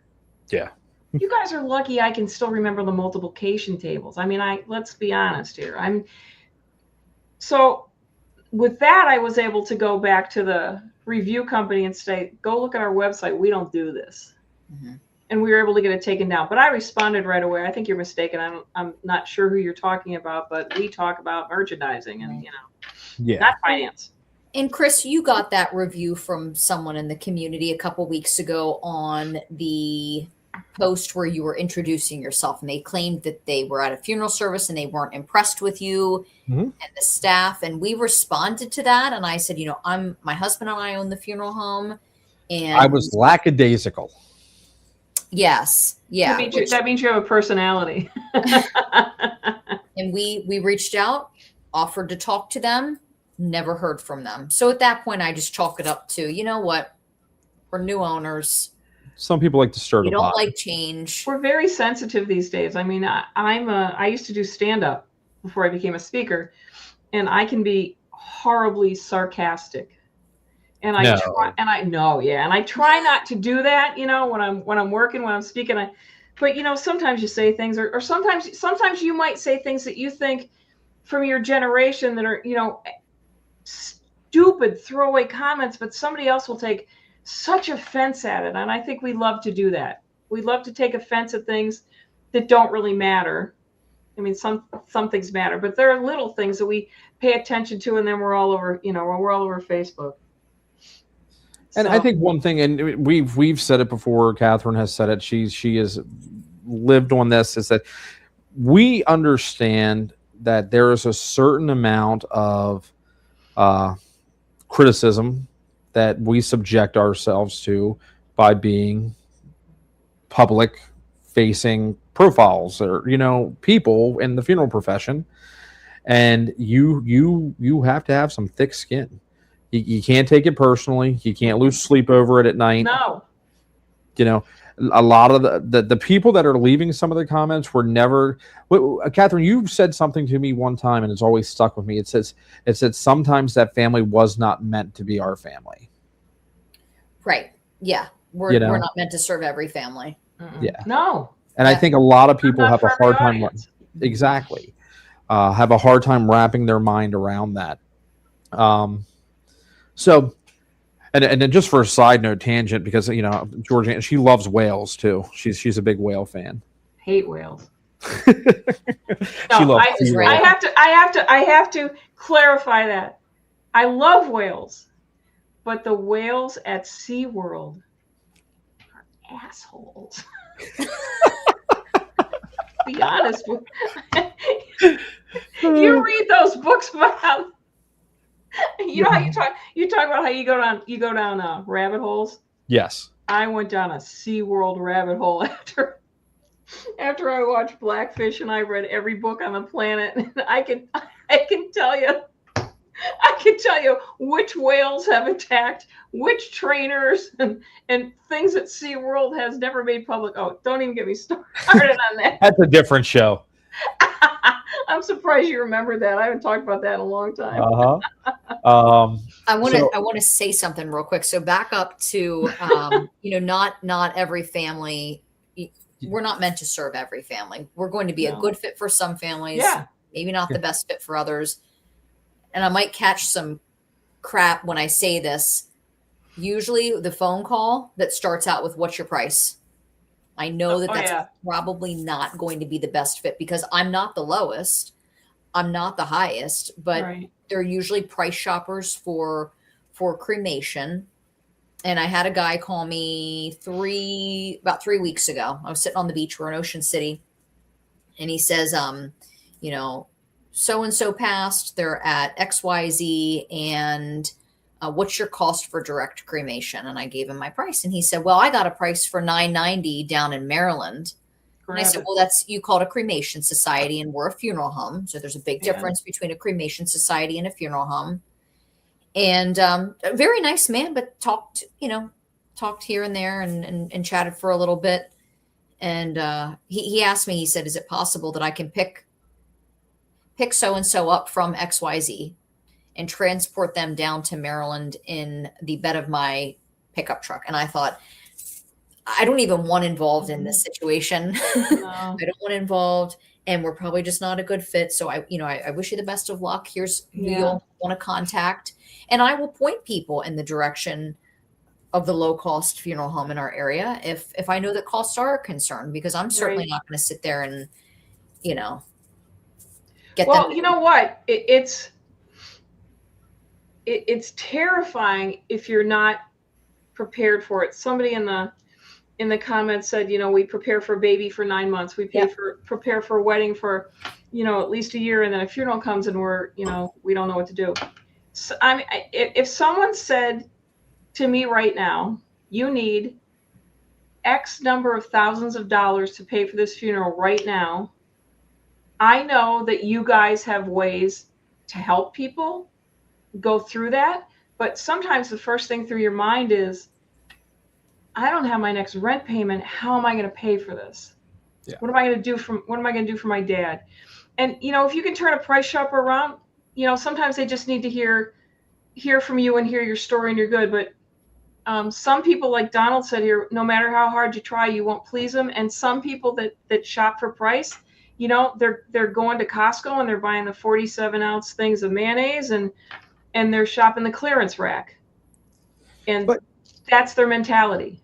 Yeah. You guys are lucky I can still remember the multiplication tables. I mean, let's be honest here. So with that, I was able to go back to the review company and say, go look at our website. We don't do this. Mm-hmm. And we were able to get it taken down. But I responded right away. I think you're mistaken. I'm not sure who you're talking about, but we talk about merchandising and, not finance. And Chris, you got that review from someone in the community a couple weeks ago on the post where you were introducing yourself, and they claimed that they were at a funeral service and they weren't impressed with you and the staff. And we responded to that. And I said, my husband and I own the funeral home. And I was lackadaisical. Yes. Yeah. That means you have a personality. And we reached out, offered to talk to them, never heard from them. So at that point, I just chalk it up to, you know what? We're new owners. Some people like to stir the pot. We don't like change. We're very sensitive these days. I mean, I used to do stand-up before I became a speaker, and I can be horribly sarcastic. And I try not to do that, when I'm working, when I'm speaking. But sometimes you say things, or sometimes you might say things that you think from your generation that are, stupid throwaway comments, but somebody else will take such offense at it. And I think we love to do that. We love to take offense at things that don't really matter. I mean, some things matter, but there are little things that we pay attention to, and then we're all over, we're all over Facebook. And I think one thing, and we've said it before, Catherine has said it, she has lived on this, is that we understand that there is a certain amount of criticism that we subject ourselves to by being public facing profiles or, people in the funeral profession. And you have to have some thick skin. You can't take it personally. You can't lose sleep over it at night. No. A lot of the people that are leaving some of the comments were never. Catherine, you said something to me one time, and it's always stuck with me. It said sometimes that family was not meant to be our family. Right. Yeah. We're not meant to serve every family. Mm-mm. Yeah. No. And I think a lot of people have a hard time. Exactly. Have a hard time wrapping their mind around that. So, and then just for a side note tangent, because Georganne, she loves whales too. She's a big whale fan. Hate whales. No, I have to clarify that. I love whales, but the whales at SeaWorld are assholes. Be honest with you. Read those books about how how you talk about how you go down rabbit holes. Yes. I went down a SeaWorld rabbit hole after I watched Blackfish, and I read every book on the planet. And I can tell you which whales have attacked which trainers and things that SeaWorld has never made public. Oh, don't even get me started on that. That's a different show. I'm surprised you remember that. I haven't talked about that in a long time. I want to say something real quick. So back up to not every family. We're not meant to serve every family. We're going to be a good fit for some families. Yeah. Maybe not the best fit for others. and I might catch some crap when I say this, usually the phone call that starts out with "What's your price?" I know that that's probably not going to be the best fit because I'm not the lowest, I'm not the highest, but they're usually price shoppers for cremation. And I had a guy call me about 3 weeks ago. I was sitting on the beach. We're in Ocean City, and he says, you know, so and so passed. They're at XYZ, and what's your cost for direct cremation? And I gave him my price, and he said, well, I got a price for $990 down in Maryland. And I said, well, you called a cremation society, and we're a funeral home. So there's a big difference between a cremation society and a funeral home. And a very nice man, but talked here and there and chatted for a little bit. And he asked me, he said, is it possible that I can pick so-and-so up from XYZ and transport them down to Maryland in the bed of my pickup truck? And I thought, I don't even want involved in this situation. No. I don't want involved, and we're probably just not a good fit. So I wish you the best of luck. Here's who you'll want to contact. And I will point people in the direction of the low-cost funeral home in our area if I know that costs are a concern, because I'm certainly not going to sit there and, get them. Well, you know what? It's terrifying if you're not prepared for it. Somebody in the comments said, we prepare for a baby for 9 months. We prepare for a wedding for, at least a year, and then a funeral comes and we don't know what to do. So, if someone said to me right now, you need X number of thousands of dollars to pay for this funeral right now, I know that you guys have ways to help people go through that. But sometimes the first thing through your mind is, I don't have my next rent payment. How am I going to pay for this? Yeah. What am I going to do for my dad? And, if you can turn a price shopper around, sometimes they just need to hear from you and hear your story and you're good. But some people, like Donald said here, no matter how hard you try, you won't please them. And some people that shop for price, they're going to Costco and they're buying the 47-ounce things of mayonnaise and they're shopping the clearance rack. And that's their mentality.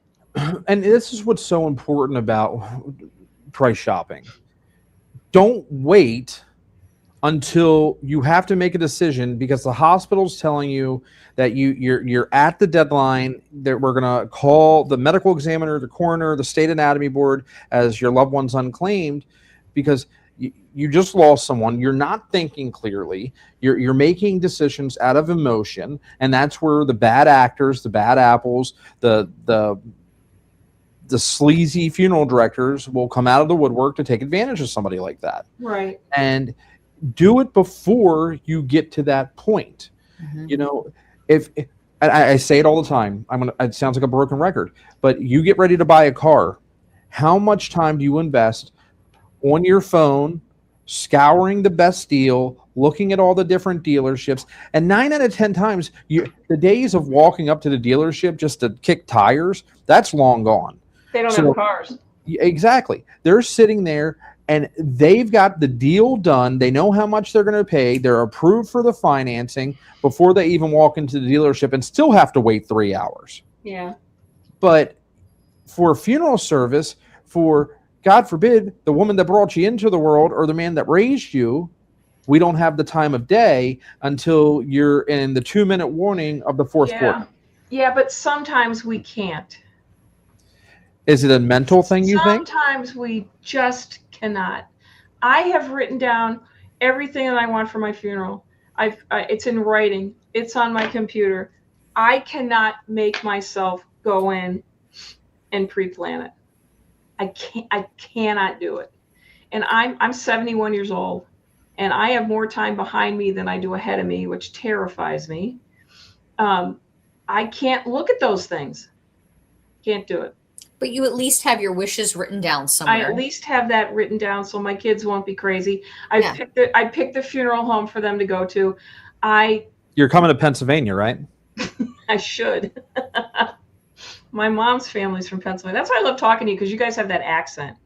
And this is what's so important about price shopping. Don't wait until you have to make a decision because the hospital's telling you that you're at the deadline, that we're going to call the medical examiner, the coroner, the state anatomy board as your loved one's unclaimed, because you just lost someone. You're not thinking clearly. You're making decisions out of emotion, and that's where the bad actors, the bad apples, the sleazy funeral directors will come out of the woodwork to take advantage of somebody like that. Right. And do it before you get to that point. Mm-hmm. If I say it all the time, it sounds like a broken record, but you get ready to buy a car. How much time do you invest on your phone, scouring the best deal, looking at all the different dealerships? And 9 out of 10 times, the days of walking up to the dealership just to kick tires, that's long gone. They don't have cars. Exactly. They're sitting there and they've got the deal done. They know how much they're going to pay. They're approved for the financing before they even walk into the dealership and still have to wait 3 hours. Yeah. But for a funeral service, for God forbid, the woman that brought you into the world or the man that raised you, we don't have the time of day until you're in the 2-minute warning of the fourth quarter. Yeah, but sometimes we can't. Is it a mental thing, you think? Sometimes we just cannot. I have written down everything that I want for my funeral. It's in writing. It's on my computer. I cannot make myself go in and pre-plan it. I cannot do it. And I'm 71 years old, and I have more time behind me than I do ahead of me, which terrifies me. I can't look at those things. Can't do it. But you at least have your wishes written down somewhere. I at least have that written down so my kids won't be crazy. I picked the funeral home for them to go to. You're coming to Pennsylvania, right? I should. My mom's family's from Pennsylvania. That's why I love talking to you, because you guys have that accent.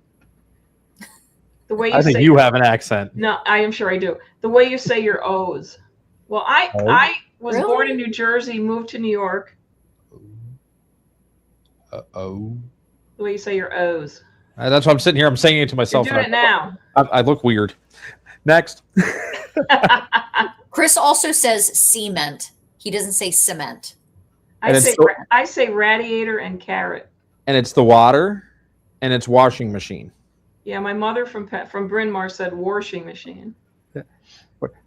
The way I think you have an accent. No, I am sure I do. The way you say your O's. Well, I Oh. I was Really? born in New Jersey, moved to New York. Oh. The way you say your O's. That's why I'm sitting here. I'm saying it to You're myself. doing it now. I look weird. Next. Chris also says cement. He doesn't say cement. And I say radiator and carrot. And it's the water, and it's washing machine. Yeah, my mother from Bryn Mawr said washing machine.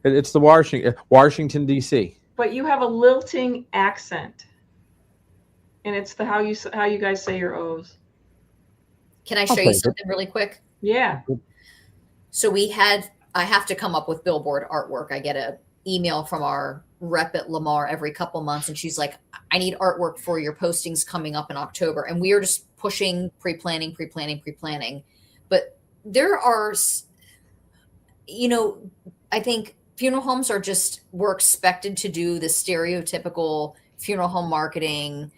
It's the Washington D.C. But you have a lilting accent, and it's the how you guys say your O's. Can I show you something really quick? Yeah. So I have to come up with billboard artwork. I get an email from our rep at Lamar every couple months, and she's like, I need artwork for your postings coming up in October. And we are just pushing pre-planning. But there are, I think funeral homes we're expected to do the stereotypical funeral home marketing.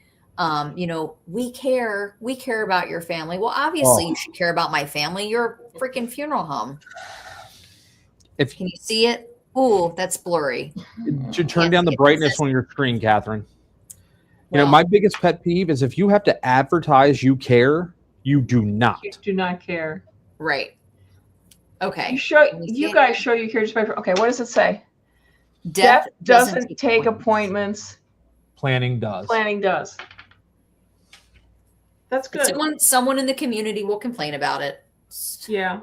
We care about your family. Well, obviously you should care about my family. You're a freaking funeral home. Can you see it? Ooh, that's blurry. To turn down the brightness on your screen, Catherine. My biggest pet peeve is if you have to advertise you care, you do not. You do not care. Right. Okay. You guys show you care just by. Okay, what does it say? Death doesn't take appointments. Planning does. Planning does. That's good. Someone in the community will complain about it. Yeah.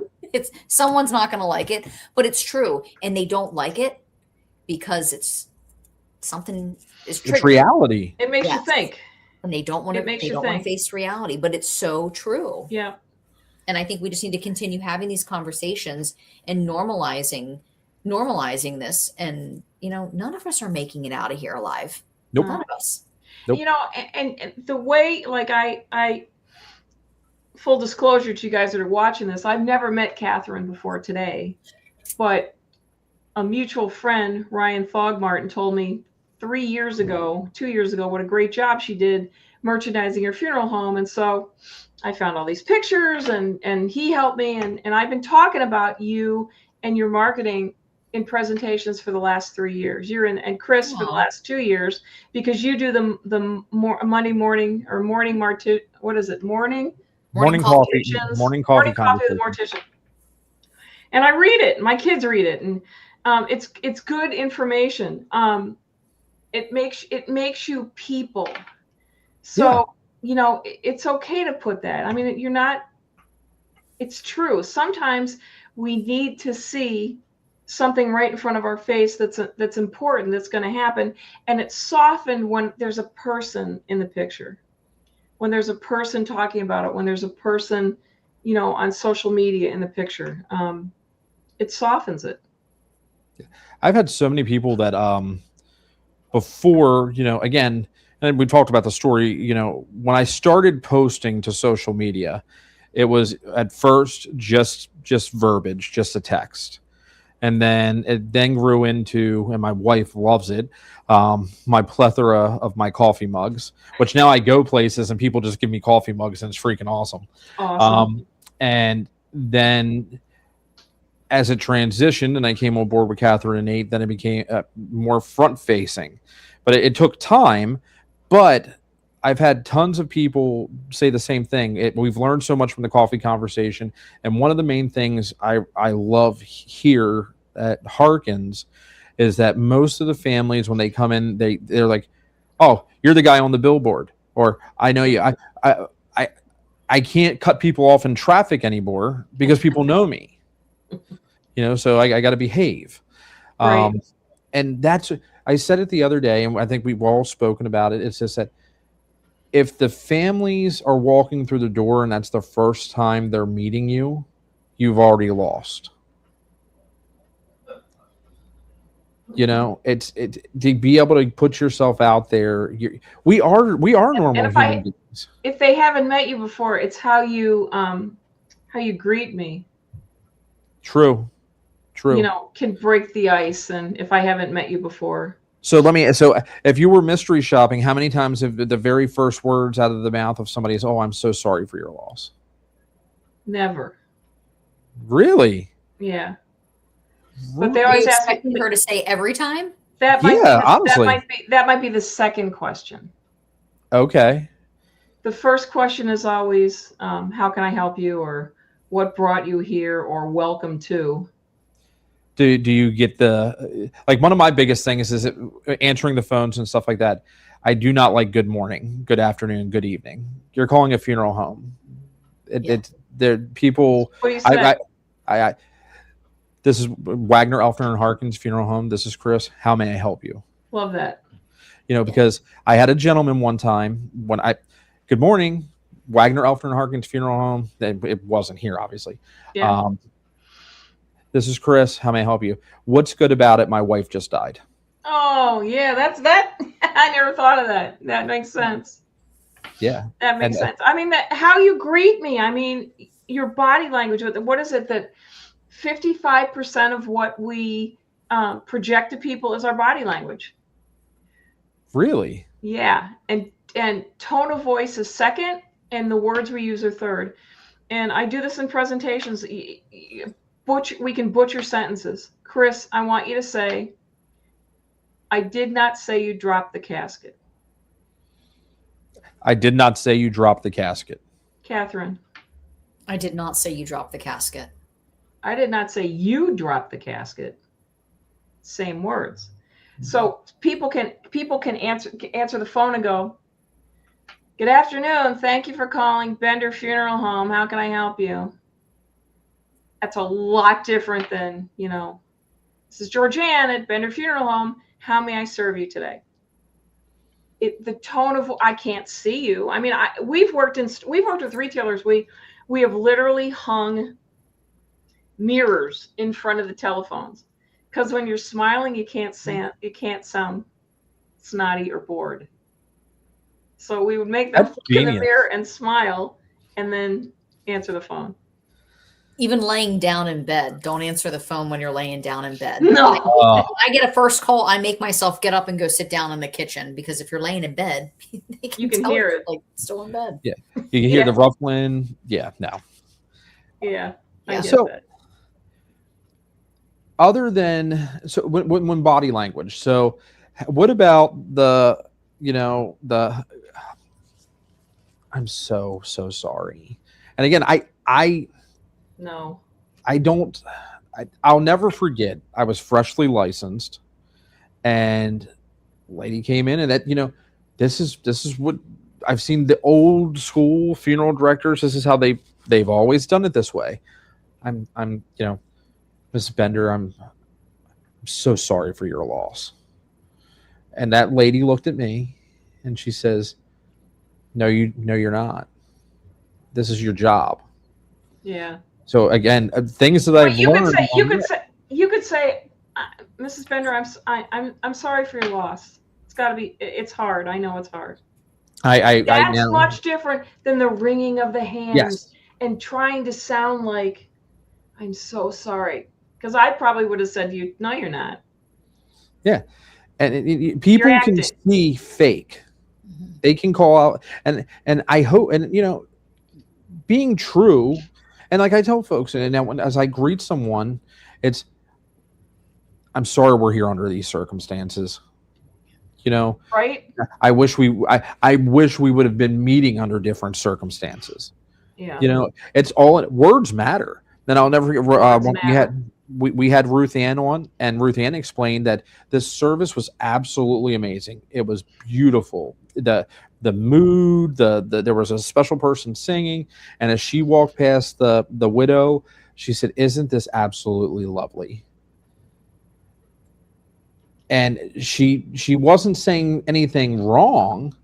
Someone's not going to like it, but it's true, and they don't like it because it's something is true. It's reality. It makes you think, and they don't want to face reality, but it's so true. Yeah. And I think we just need to continue having these conversations and normalizing this. And none of us are making it out of here alive. Nope. None of us. Nope. And the way, like I full disclosure to you guys that are watching this, I've never met Catherine before today, but a mutual friend, Ryan Thogmartin, told me 2 years ago, what a great job she did merchandising her funeral home. And so I found all these pictures and he helped me. And I've been talking about you and your marketing in presentations for the last 3 years. And Chris for the last 2 years, because you do the Monday morning or morning Morning coffee with Mortician. And I read it, and my kids read it, and it's good information. It makes you people. So it's okay to put that. I mean, it's true. Sometimes we need to see something right in front of our face that's important, that's going to happen, and it's softened when there's a person in the picture. When there's a person talking about it, when there's a person, on social media in the picture, it softens it. I've had so many people that before, again, and we talked about the story, when I started posting to social media, it was at first just verbiage, just a text. And then it grew into, and my wife loves it, my plethora of my coffee mugs, which now I go places and people just give me coffee mugs and it's freaking awesome. And then as it transitioned and I came on board with Catherine and Nate, then it became more front facing. But it took time, but I've had tons of people say the same thing. We've learned so much from the coffee conversation. And one of the main things I love here at Harkins is that most of the families, when they come in, they're like, oh, you're the guy on the billboard. Or I know you. I can't cut people off in traffic anymore because people know me. So I got to behave. Right. And I said it the other day, and I think we've all spoken about it. It's just that if the families are walking through the door and that's the first time they're meeting you, you've already lost. It's to be able to put yourself out there. We are normal human beings. If they haven't met you before, it's how you greet me. True. Can break the ice. And if I haven't met you before. So if you were mystery shopping, how many times have the very first words out of the mouth of somebody is, "Oh, I'm so sorry for your loss"? Never. Really? Yeah. But they always ask her to say every time. That might Yeah, be honestly. that might be the second question. Okay. The first question is always, how can I help you, or what brought you here, or welcome to. Do you get the, like, one of my biggest things is answering the phones and stuff like that. I do not like good morning, good afternoon, good evening. You're calling a funeral home. It's there people. What do you say? I this is Wagner, Elfner, and Harkins Funeral Home. This is Chris. How may I help you? Love that. Because I had a gentleman one time good morning, Wagner, Elfner, and Harkins Funeral Home. It wasn't here, obviously. Yeah. This is Chris. How may I help you? What's good about it? My wife just died. Oh, yeah, that's that. I never thought of that. That makes sense. Yeah. That makes sense. I mean, how you greet me. I mean, your body language. What is it that 55% of what we project to people is our body language? Really? Yeah, and tone of voice is second, and the words we use are third. And I do this in presentations. We can butcher sentences. Chris, I want you to say, I did not say you dropped the casket. I did not say you dropped the casket. Catherine. I did not say you dropped the casket. I did not say you dropped the casket. Same words. So people can answer the phone and go, good afternoon. Thank you for calling Bender Funeral Home. How can I help you? That's a lot different than, this is Georganne at Bender Funeral Home. How may I serve you today? The tone of, I can't see you. I mean, we've worked with retailers. We have literally hung mirrors in front of the telephones, because when you're smiling, you can't sound snotty or bored. So we would make them look in the mirror and smile, and then answer the phone. Even laying down in bed, don't answer the phone when you're laying down in bed. No. When I get a first call, I make myself get up and go sit down in the kitchen, because if you're laying in bed, you can hear it. Like still in bed. Yeah, you can hear the ruffling. Yeah, no. Yeah, I get that. Other than when body language. So, what about the I'm so sorry. And again, I'll never forget. I was freshly licensed, and lady came in, and that this is what I've seen the old school funeral directors. This is how they've always done it this way. I'm Mrs. Bender, I'm so sorry for your loss. And that lady looked at me, and she says, No, you're not. This is your job. Yeah. So again, things that I've learned. You could say, Mrs. Bender, I'm sorry for your loss. It's hard. I know it's hard. That's much different than the wringing of the hands and trying to sound like, I'm so sorry. Because I probably would have said to you, no, you're not. Yeah. And people can see fake. Mm-hmm. They can call out. And I hope, and being true. And like I tell folks, and now as I greet someone, I'm sorry we're here under these circumstances. Right? I wish we would have been meeting under different circumstances. Yeah. It's all words matter. Then I'll never forget we had Ruth Ann on, and Ruth Ann explained that this service was absolutely amazing. It was beautiful. The mood, there was a special person singing, and as she walked past the widow, she said, "Isn't this absolutely lovely?" And she wasn't saying anything wrong.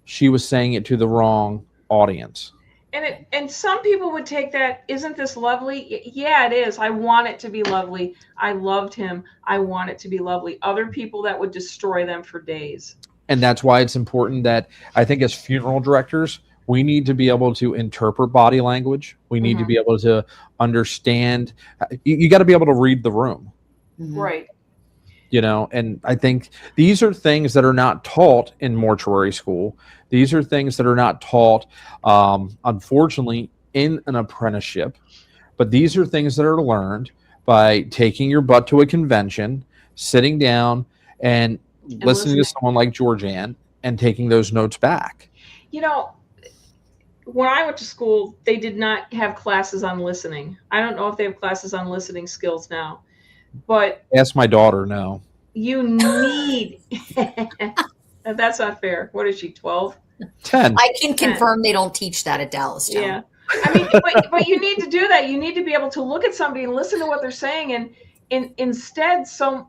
She was saying it to the wrong audience. And some people would take that, isn't this lovely? Yeah, it is. I want it to be lovely. I loved him. I want it to be lovely. Other people, that would destroy them for days. And that's why it's important that I think as funeral directors, we need to be able to interpret body language. We need to be able to understand. You got to be able to read the room. Mm-hmm. Right. And I think these are things that are not taught in mortuary school. These are things that are not taught, unfortunately, in an apprenticeship. But these are things that are learned by taking your butt to a convention, sitting down, and listening to someone like Georganne and taking those notes back. You know, when I went to school, they did not have classes on listening. I don't know if they have classes on listening skills now, but Ask my daughter. No, you need. That's not fair. What is she, 12? 10. I can confirm they don't teach that at Dallas Town. Yeah. I mean, but you need to do that. You need to be able to look at somebody and listen to what they're saying. And instead, so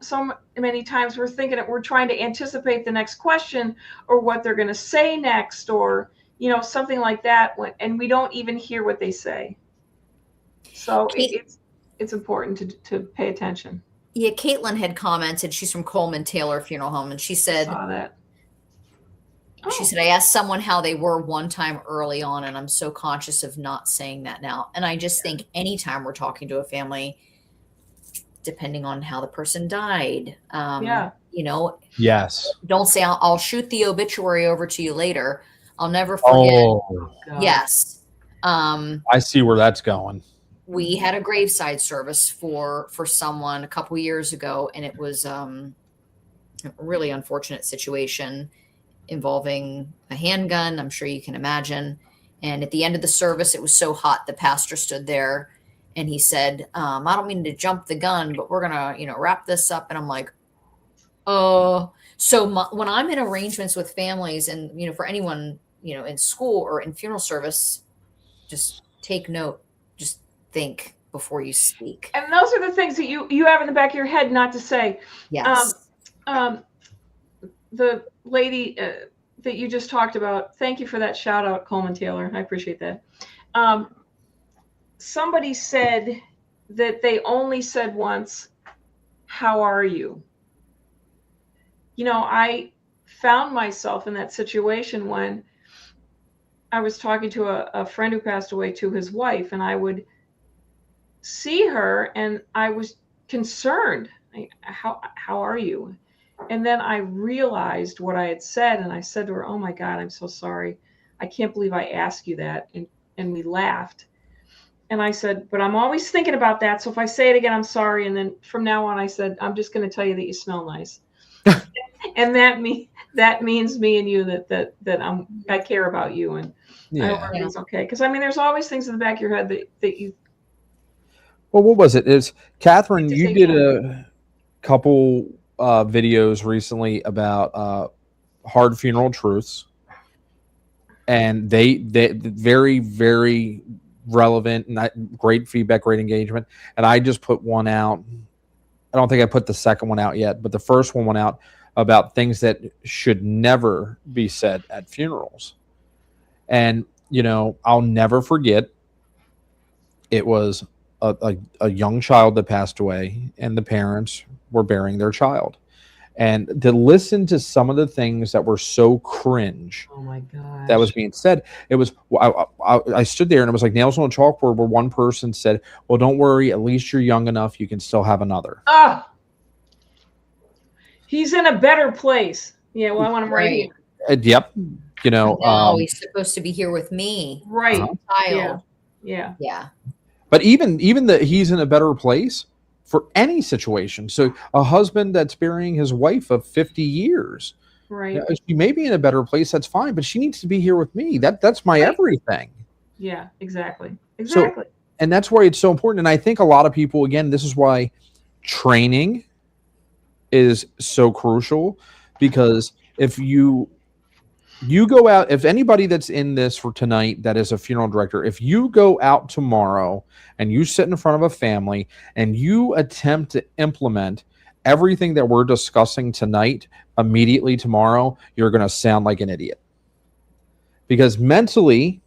many times we're thinking that we're trying to anticipate the next question or what they're going to say next, or, you know, something like that. And we don't even hear what they say. So it's important to pay attention. Yeah. Caitlin had commented, she's from Coleman Taylor Funeral Home. And she said, I saw that. She said, I asked someone how they were one time early on, and I'm so conscious of not saying that now. And I just think anytime we're talking to a family, depending on how the person died, you know, Yes. don't say, I'll shoot the obituary over to you later. I'll never forget. Oh, Yes. I see where that's going. We had a graveside service for someone a couple years ago, and it was a really unfortunate situation involving a handgun. I'm sure you can imagine. And at the end of the service, it was so hot, the pastor stood there and he said, I don't mean to jump the gun, but we're going to, wrap this up. And I'm like, oh, so when I'm in arrangements with families and, for anyone, in school or in funeral service, just take note, just think before you speak. And those are the things that you have in the back of your head not to say. Yes. The lady that you just talked about, thank you for that shout out, Coleman Taylor. I appreciate that. Somebody said that they only said once, how are you? I found myself in that situation when I was talking to a friend who passed away, to his wife, and I would see her and I was concerned. How are you? And then I realized what I had said, and I said to her, oh my God, I'm so sorry. I can't believe I asked you that. And we laughed. And I said, but I'm always thinking about that. So if I say it again, I'm sorry. And then from now on, I said, I'm just going to tell you that you smell nice. And that means me and you that I care about you, and I hope everything's okay. Because there's always things in the back of your head that you. Well, what was it? Is Catherine? You did a couple videos recently about hard funeral truths, and they very, very relevant and great feedback, great engagement. And I just put one out. I don't think I put the second one out yet, but the first one went out about things that should never be said at funerals. And I'll never forget, it was a young child that passed away, and the parents were burying their child. And to listen to some of the things that were so cringe, oh my God, that was being said, it was, I stood there and it was like nails on a chalkboard, where one person said, well, don't worry, at least you're young enough, you can still have another. He's in a better place. Yeah, well, I want him right here. Yep. He's supposed to be here with me. Right. Child. Yeah. But even that he's in a better place for any situation. So a husband that's burying his wife of 50 years, right? She may be in a better place. That's fine, but she needs to be here with me. That's my everything. Yeah, exactly. So, and that's why it's so important. And I think a lot of people, again, this is why training is so crucial, because if you go out, if anybody that's in this for tonight that is a funeral director, if you go out tomorrow and you sit in front of a family and you attempt to implement everything that we're discussing tonight immediately tomorrow, you're going to sound like an idiot. Because mentally,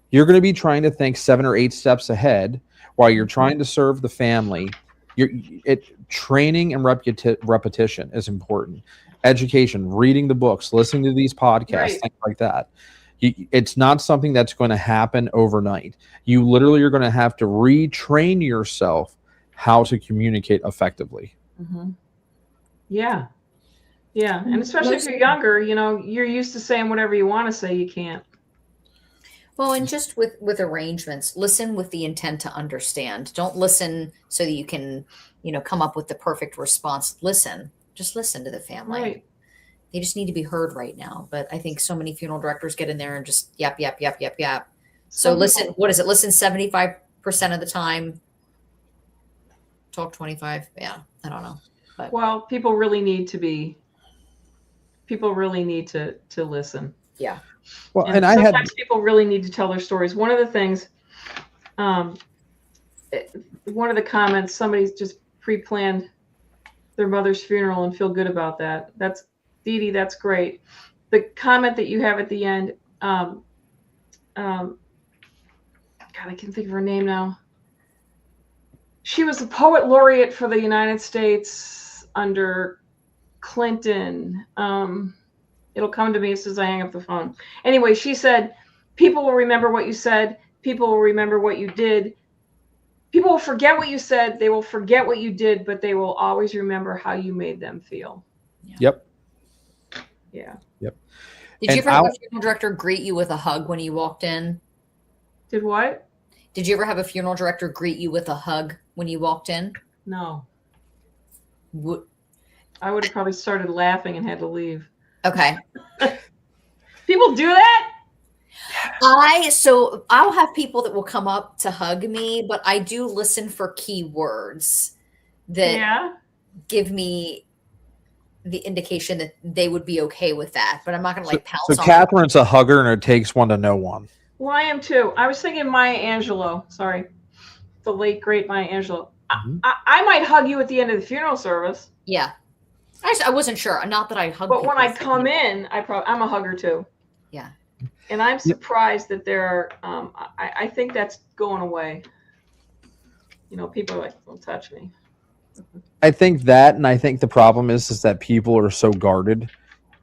you're going to be trying to think 7 or 8 steps ahead while you're trying to serve the family. Training and repetition is important. Education, reading the books, listening to these podcasts, things like that. It's not something that's going to happen overnight. You literally are going to have to retrain yourself how to communicate effectively. Mm-hmm. Yeah. And especially if you're younger, you're used to saying whatever you want to say. You can't. Well, and just with arrangements, listen with the intent to understand. Don't listen so that you can, come up with the perfect response. Listen Just listen to the family. Right. They just need to be heard right now. But I think so many funeral directors get in there and just yap, yap, yap, yap, yap. So Some listen, people- what is it? Listen 75% of the time. Talk 25. Yeah, I don't know. But Well, people really need to listen. yeah. Well, And and I had sometimes people really need to tell their stories. One of the things, one of the comments, somebody's just pre-planned their mother's funeral and feel good about that. That's Dee Dee, that's great. The comment that you have at the end, God, I can't think of her name now. She was the poet laureate for the United States under Clinton. It'll come to me as soon as I hang up the phone. Anyway, she said, people will remember what you said. People will remember what you did. People will forget what you said. They will forget what you did, but they will always remember how you made them feel. Yep. Yeah. Did And you ever have a funeral director greet you with a hug when you walked in? Did what? Did you ever have a funeral director greet you with a hug when you walked in? No. Wo- I would have probably started laughing and had to leave. Okay. People do that? So I'll have people that will come up to hug me, but I do listen for key words that Yeah. give me the indication that they would be okay with that. But I'm not going to like pounce so on them. Catherine's a hugger, and it takes one to know one. Well, I am too. I was thinking Maya Angelou. Sorry. The late, great Maya Angelou. Mhm. I might hug you at the end of the funeral service, Yeah. I wasn't sure. Not that I hug but when people I come in, I'm a hugger too. Yeah. And I'm surprised that there are, I think that's going away. You know, people are like, don't touch me. I think that, and I think the problem is that people are so guarded.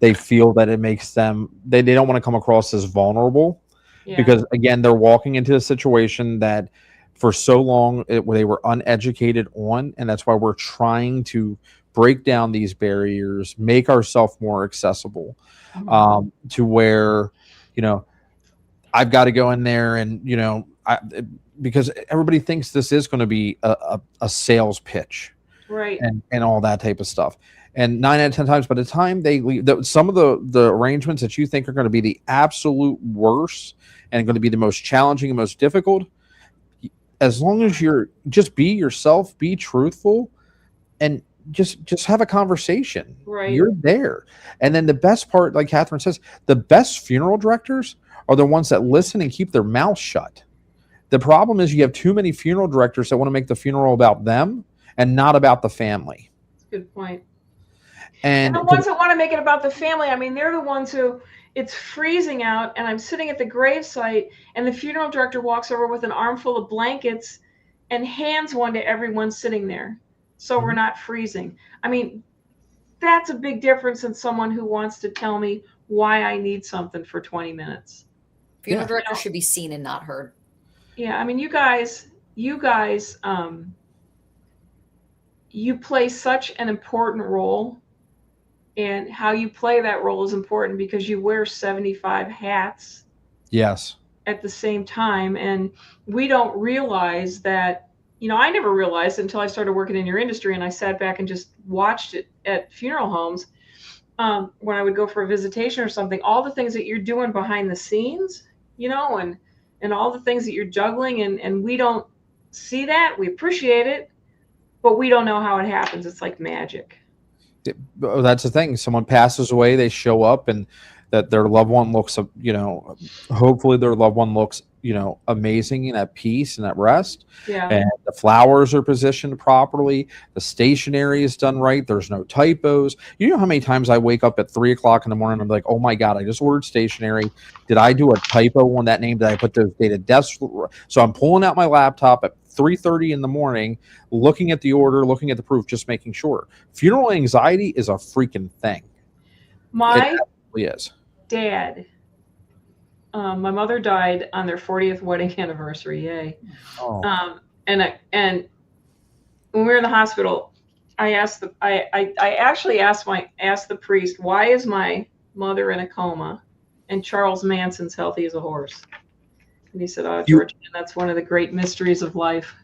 They feel that it makes them, they don't want to come across as vulnerable Yeah. because, again, they're walking into a situation that for so long they were uneducated on. And that's why we're trying to break down these barriers, make ourselves more accessible to where, you know, I've got to go in there and, you know, because everybody thinks this is going to be a sales pitch. Right. And all that type of stuff. And 9 out of 10 times by the time they leave, some of the arrangements that you think are going to be the absolute worst and going to be the most challenging and most difficult, as long as you're just be yourself, be truthful, and just have a conversation. Right. You're there. And then the best part, like Catherine says, the best funeral directors are the ones that listen and keep their mouth shut. The problem is you have too many funeral directors that want to make the funeral about them and not about the family. That's a good point. And the ones that want to make it about the family, I mean, they're the ones who, it's freezing out and I'm sitting at the gravesite and the funeral director walks over with an armful of blankets and hands one to everyone sitting there. So we're not freezing. I mean, that's a big difference than someone who wants to tell me why I need something for 20 minutes. Funeral director should be seen and not heard. Yeah. I mean, you guys, you play such an important role, and how you play that role is important because you wear 75 hats. Yes. At the same time. And we don't realize that, you know, I never realized until I started working in your industry and I sat back and just watched it at funeral homes. When I would go for a visitation or something, all the things that you're doing behind the scenes, you know, and all the things that you're juggling, and we don't see that. We appreciate it, but we don't know how it happens. It's like magic. That's the thing. Someone passes away, they show up, and that their loved one looks, you know, hopefully their loved one looks, you know, amazing and at peace and at rest. Yeah. And the flowers are positioned properly. The stationery is done right. There's no typos. You know how many times I wake up at 3 o'clock in the morning and I'm like, oh my God, I just ordered stationery. Did I do a typo on that name? Did I put those dated desks? So I'm pulling out my laptop at 3:30 in the morning, looking at the order, looking at the proof, just making sure. Funeral anxiety is a freaking thing. My It absolutely is. dad, my mother died on their 40th wedding anniversary. Yay. Oh. And when we were in the hospital, I actually asked the priest, why is my mother in a coma and Charles Manson's healthy as a horse? And he said, oh, George, that's one of the great mysteries of life.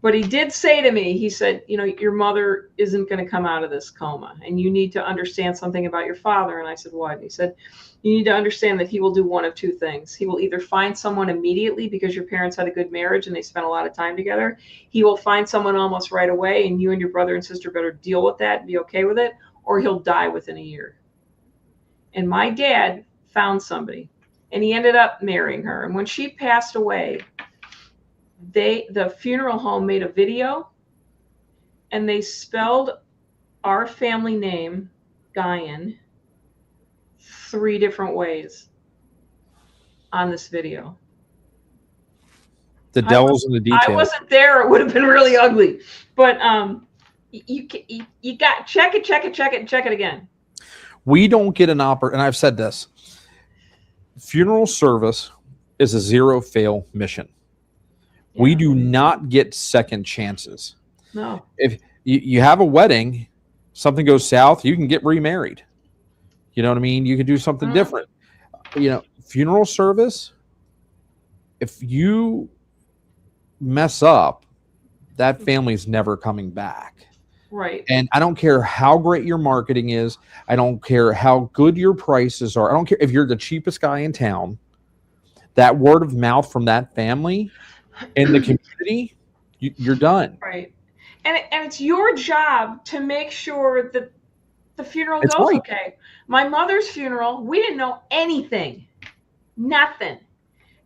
But he did say to me, he said, your mother isn't going to come out of this coma, and you need to understand something about your father. And I said, what? And he said, you need to understand that he will do one of two things. He will either find someone immediately because your parents had a good marriage and they spent a lot of time together. He will find someone almost right away, and you and your brother and sister better deal with that and be okay with it, or he'll die within a year. And my dad found somebody, and he ended up marrying her. And when she passed away, the funeral home made a video, and they spelled our family name, Guyan, 3 different ways on this video. The devil's in the details. I wasn't there. It would have been really ugly. But you got check it again. We don't get an and I've said this. Funeral service is a zero-fail mission. Yeah. We do not get second chances. No. If you have a wedding, something goes south, you can get remarried. You know what I mean? You can do something different. Funeral service, if you mess up, that family's never coming back. Right. And I don't care how great your marketing is. I don't care how good your prices are. I don't care if you're the cheapest guy in town. That word of mouth from that family in the community, you're done. Right. And it's your job to make sure that the funeral goes okay. My mother's funeral, we didn't know anything. Nothing.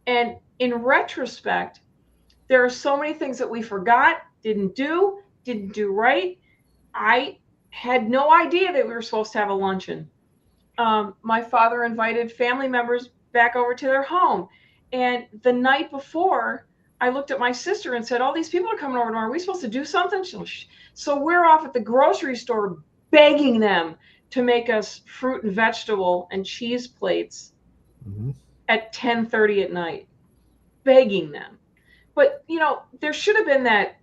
And in retrospect, there are so many things that we forgot, didn't do right. I had no idea that we were supposed to have a luncheon. My father invited family members back over to their home. And the night before, I looked at my sister and said, all these people are coming over tomorrow. Are we supposed to do something? So we're off at the grocery store begging them to make us fruit and vegetable and cheese plates at 10:30 at night. Begging them. But, there should have been that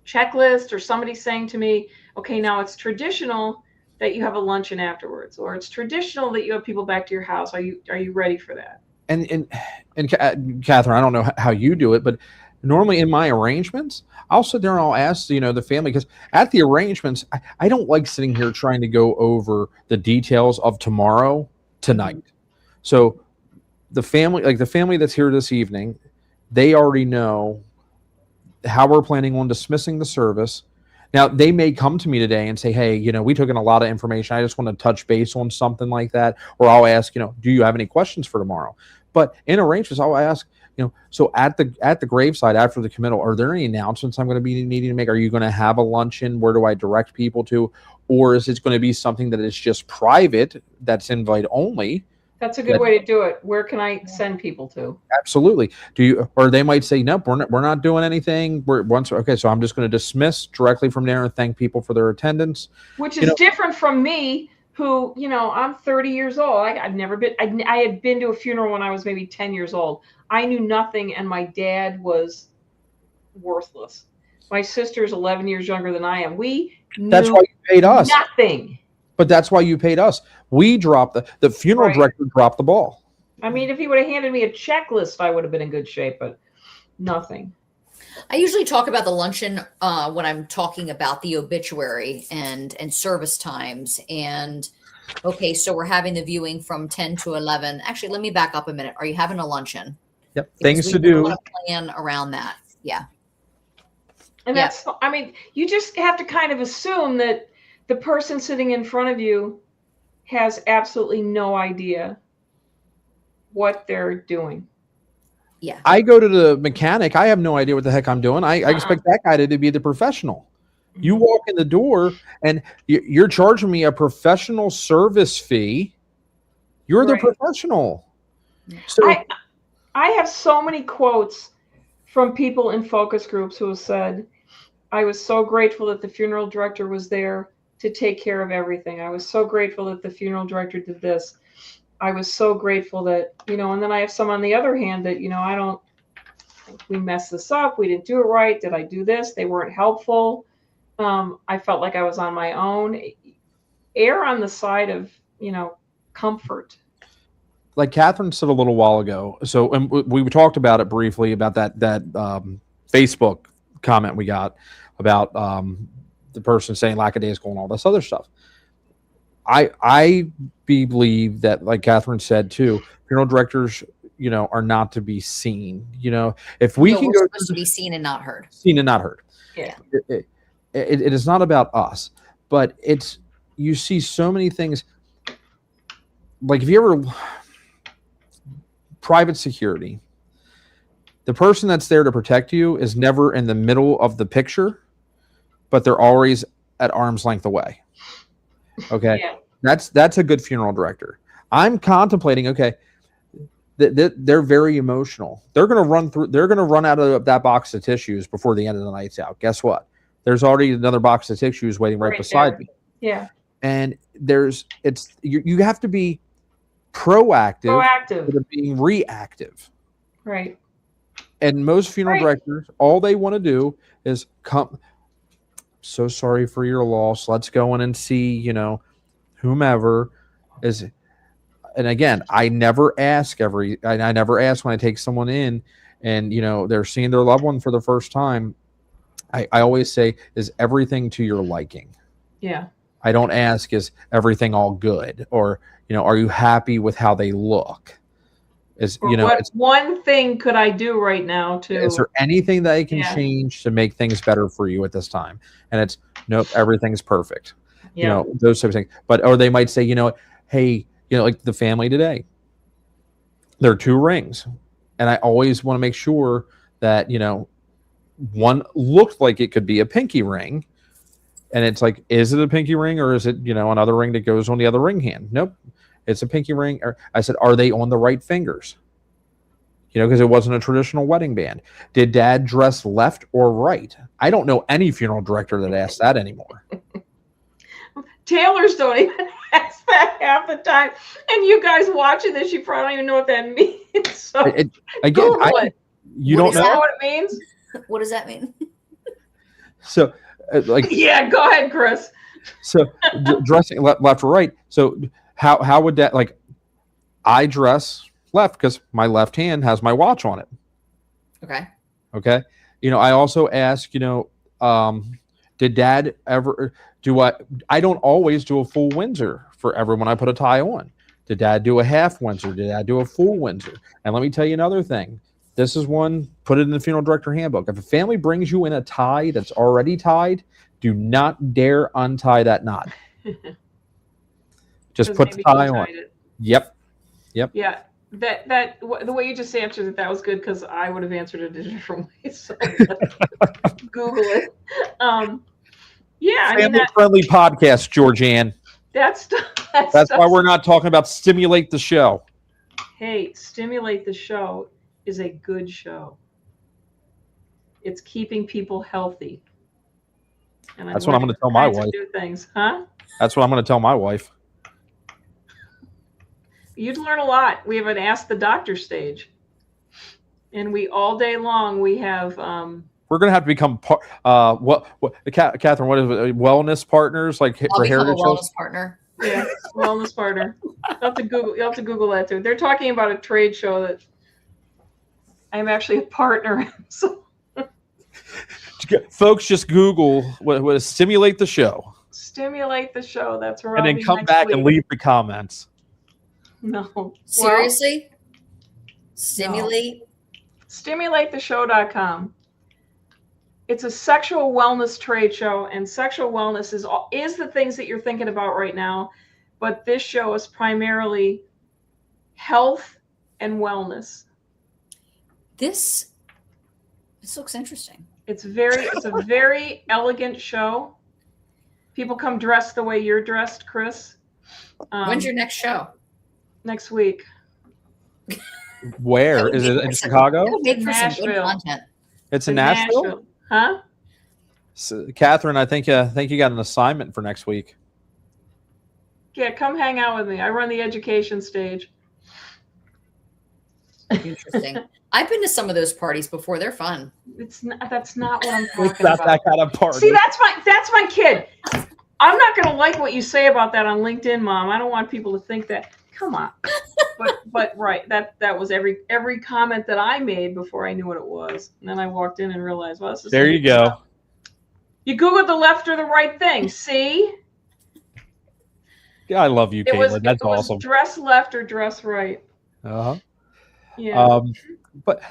checklist or somebody saying to me, okay, now it's traditional that you have a luncheon afterwards, or it's traditional that you have people back to your house. Are you ready for that? And Catherine, I don't know how you do it, but normally in my arrangements, I'll sit there and I'll ask, the family, because at the arrangements, I don't like sitting here trying to go over the details of tomorrow tonight. So the family that's here this evening, they already know how we're planning on dismissing the service. Now, they may come to me today and say, hey, we took in a lot of information. I just want to touch base on something like that. Or I'll ask, do you have any questions for tomorrow? But in arrangements, I'll ask, so at the graveside after the committal, are there any announcements I'm going to be needing to make? Are you going to have a luncheon? Where do I direct people to? Or is it going to be something that is just private, that's invite only? That's a good way to do it. Where can I send people to? Absolutely. Or they might say, nope, we're not doing anything. So I'm just going to dismiss directly from there and thank people for their attendance. Which is different from me, who, I'm 30 years old. I had been to a funeral when I was maybe 10 years old. I knew nothing, and my dad was worthless. My sister's 11 years younger than I am. That's why you paid us. Nothing. But that's why you paid us. We dropped the funeral director dropped the ball. I mean, if he would have handed me a checklist, I would have been in good shape, but nothing. I usually talk about the luncheon when I'm talking about the obituary and service times. And okay, so we're having the viewing from 10 to 11. Actually, let me back up a minute. Are you having a luncheon? Yep. Things to do. Plan around that. Yeah. And you just have to kind of assume that the person sitting in front of you has absolutely no idea what they're doing. Yeah. I go to the mechanic. I have no idea what the heck I'm doing. I expect that guy to be the professional. You walk in the door and you're charging me a professional service fee. You're the professional. So I have so many quotes from people in focus groups who have said, I was so grateful that the funeral director was there to take care of everything. I was so grateful that the funeral director did this. I was so grateful that, and then I have some on the other hand that, I don't think we messed this up. We didn't do it right. Did I do this? They weren't helpful. I felt like I was on my own. Err on the side of, comfort. Like Catherine said a little while ago. So and we talked about it briefly about that Facebook comment we got about the person saying lackadaisical and all this other stuff. I believe that, like Catherine said too, funeral directors, are not to be seen. If we can go supposed to be seen and not heard. Seen and not heard. Yeah. It is not about us, but you see so many things. Like if you ever private security, the person that's there to protect you is never in the middle of the picture, but they're always at arm's length away. Okay. Yeah. That's a good funeral director. I'm contemplating, okay, they're very emotional. They're going to run out of that box of tissues before the end of the night's out. Guess what? There's already another box of tissues waiting right beside there. me. Yeah. And you have to be proactive instead of being reactive. Right. And most funeral directors, all they want to do is come. So sorry for your loss. Let's go in and see, whomever is. And again, I never ask when I take someone in and, they're seeing their loved one for the first time. I always say, is everything to your liking? Yeah. I don't ask, is everything all good? Or, are you happy with how they look? What one thing could I do right now to? Is there anything that I can change to make things better for you at this time? And it's nope, everything's perfect. Yeah. Those types of things. Or they might say, hey, like the family today, there are 2 rings, and I always want to make sure that one looked like it could be a pinky ring, and it's like, is it a pinky ring or is it another ring that goes on the other ring hand? Nope. It's a pinky ring. Or I said, are they on the right fingers? Because it wasn't a traditional wedding band. Did Dad dress left or right? I don't know any funeral director that asks that anymore. Tailors don't even ask that half the time. And you guys watching this, you probably don't even know what that means. So Google it. You don't know what it means? What does that mean? So, yeah, go ahead, Chris. So dressing left or right. So how would that, like, I dress left because my left hand has my watch on it. Okay. I also ask, did Dad ever I don't always do a full Windsor for everyone I put a tie on. Did Dad do a half Windsor? Did Dad do a full Windsor? And let me tell you another thing. This is one, put it in the funeral director handbook. If a family brings you in a tie that's already tied, do not dare untie that knot. Just put the tie on. Yep. Yeah. The way you just answered it, that was good because I would have answered it a different way. So Google it. Family-friendly podcast, Georganne. That's why we're not talking about Stimulate the Show. Hey, Stimulate the Show is a good show. It's keeping people healthy. And that's what I'm going to tell my wife. Do things, huh? That's what I'm going to tell my wife. You'd learn a lot. We have an Ask the Doctor stage, and all day long we have. We're going to have to become Catherine? What is it? Wellness partners, like for heritage. Wellness partner. Yeah, wellness partner. You have to Google that too. They're talking about a trade show that I'm actually a partner in. So. Folks, just Google what is Stimulate the Show. Stimulate the Show. That's where and then come back and leave the comments. No. Seriously? Stimulate? No. StimulateTheShow.com. It's a sexual wellness trade show, and sexual wellness is the things that you're thinking about right now. But this show is primarily health and wellness. This looks interesting. It's a very elegant show. People come dressed the way you're dressed, Chris. When's your next show? Next week. Where is it? In Chicago? Nashville. Content. It's in Nashville? Huh? So, Catherine, I think you got an assignment for next week. Yeah, come hang out with me. I run the education stage. Interesting. I've been to some of those parties before. They're fun. That's not what I'm talking about. It's not that kind of party. See, that's my kid. I'm not going to like what you say about that on LinkedIn, Mom. I don't want people to think that. Come on. but right, that was every comment that I made before I knew what it was. And then I walked in and realized, well, this is There you go. You Googled the left or the right thing. See? Yeah, I love you, Caitlin. That's it was awesome. dress left or dress right. Uh-huh. Yeah. But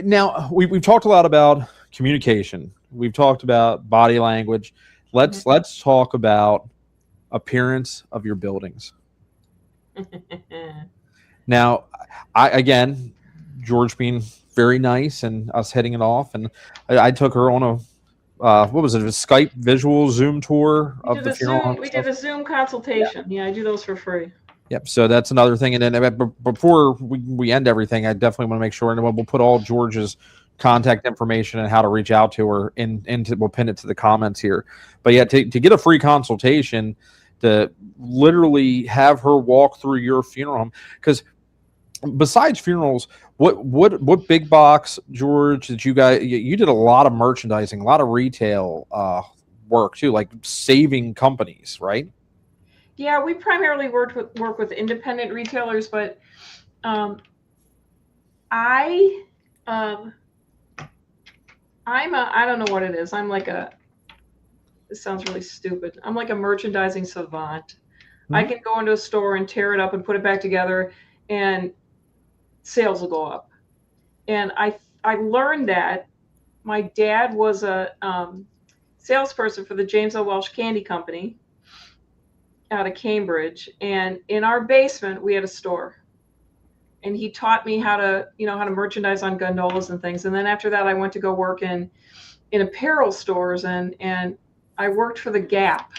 now we've talked a lot about communication. We've talked about body language. Let's talk about appearance of your buildings. Now, George being very nice and us hitting it off, and I took her on a what was it? A Skype visual Zoom tour of the funeral home. We did a Zoom consultation. Yeah, I do those for free. Yep. So that's another thing. And then before we end everything, I definitely want to make sure, and we'll put all George's contact information and how to reach out to her we'll pin it to the comments here. But yeah, to get a free consultation, to literally have her walk through your funeral home, because besides funerals, what big box, George, that you did a lot of merchandising, a lot of retail work too, like saving companies, right? Yeah, we primarily work with independent retailers, but I'm I don't know what it is. This sounds really stupid. I'm like a merchandising savant. Mm-hmm. I can go into a store and tear it up and put it back together, and sales will go up. And I learned that my dad was a salesperson for the James L. Welsh Candy Company out of Cambridge, and in our basement we had a store, and he taught me how to merchandise on gondolas and things. And then after that, I went to go work in apparel stores, and I worked for the Gap,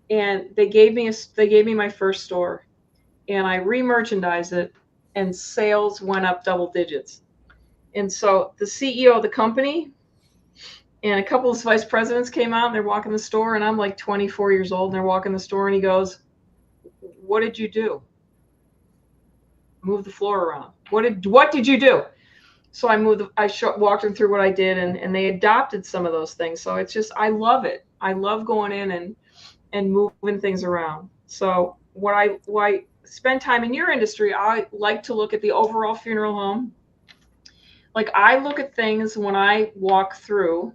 and they gave me my first store, and I re-merchandised it, and sales went up double digits. And so the CEO of the company and a couple of vice presidents came out, and they're walking the store, and I'm like 24 years old, and they're walking the store, and he goes, "What did you do?" Move the floor around. What did you do? So I walked them through what I did, and they adopted some of those things. So it's just, I love it. I love going in and moving things around. So why spend time in your industry, I like to look at the overall funeral home. Like, I look at things when I walk through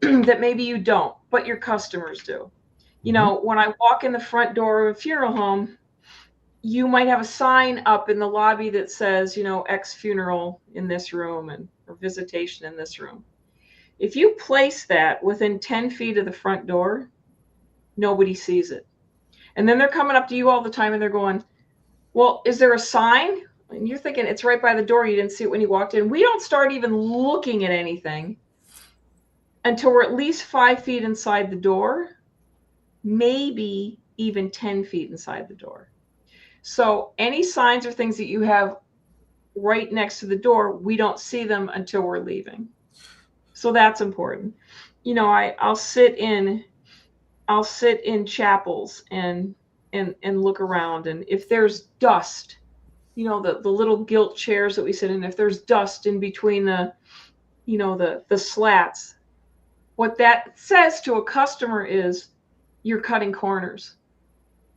that maybe you don't, but your customers do. You know, when I walk in the front door of a funeral home, you might have a sign up in the lobby that says, X funeral in this room or visitation in this room. If you place that within 10 feet of the front door, nobody sees it. And then they're coming up to you all the time, and they're going, "Well, is there a sign?" And you're thinking, it's right by the door. You didn't see it when you walked in. We don't start even looking at anything until we're at least 5 feet inside the door, maybe even 10 feet inside the door. So any signs or things that you have right next to the door, we don't see them until we're leaving. So that's important. I'll sit in chapels and look around, and if there's dust, the little gilt chairs that we sit in, if there's dust in between the slats, what that says to a customer is you're cutting corners.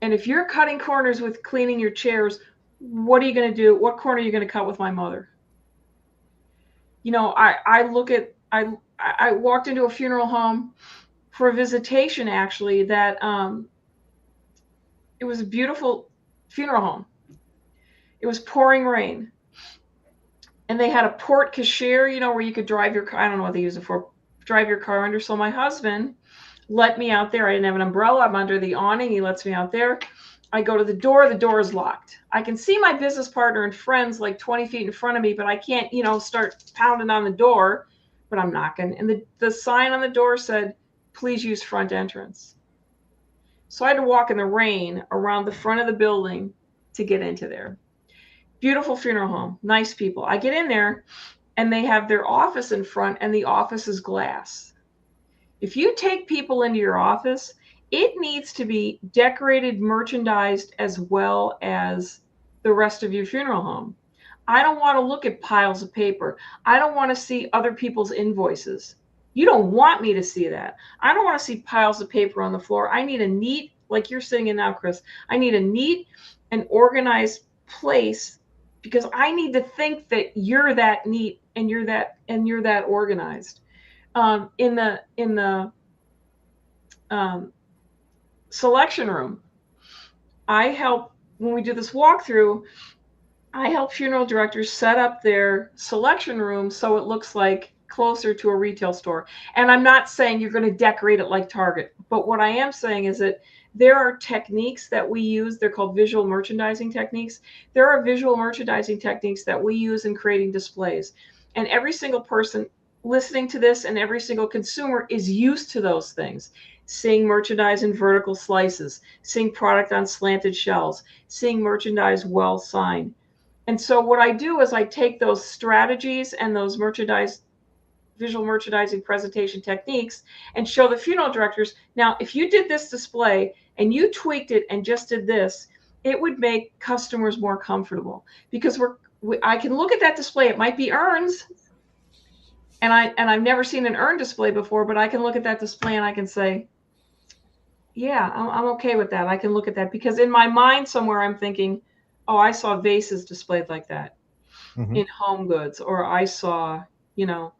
And if you're cutting corners with cleaning your chairs, what are you going to do? What corner are you going to cut with my mother? I walked into a funeral home for a visitation, actually, that it was a beautiful funeral home. It was pouring rain, and they had a porte cochere, where you could drive your car. I don't know what they use it for, drive your car under. So my husband let me out there. I didn't have an umbrella. I'm under the awning. He lets me out there. I go to the door. The door is locked. I can see my business partner and friends like 20 feet in front of me, but I can't, start pounding on the door, but I'm knocking. And the sign on the door said, "Please use front entrance." So I had to walk in the rain around the front of the building to get into there. Beautiful funeral home, nice people. I get in there, and they have their office in front, and the office is glass. If you take people into your office, it needs to be decorated, merchandised, as well as the rest of your funeral home. I don't want to look at piles of paper. I don't want to see other people's invoices. You don't want me to see that. I don't want to see piles of paper on the floor. I need a neat, like you're sitting in now, Chris, I need a neat and organized place, because I need to think that you're that neat and you're that organized. In the selection room, when we do this walkthrough, I help funeral directors set up their selection room so it looks like closer to a retail store. And I'm not saying you're going to decorate it like Target, but what I am saying is that there are techniques that we use. They're called visual merchandising techniques. There are visual merchandising techniques that we use in creating displays. And every single person listening to this and every single consumer is used to those things. Seeing merchandise in vertical slices, seeing product on slanted shelves, seeing merchandise well signed. And so what I do is I take those strategies and those visual merchandising presentation techniques and show the funeral directors, now, if you did this display and you tweaked it and just did this, it would make customers more comfortable, because I can look at that display. It might be urns, and I've never seen an urn display before, but I can look at that display and I can say, yeah, I'm okay with that. I can look at that, because in my mind somewhere I'm thinking, oh, I saw vases displayed like that in home goods, or I saw, so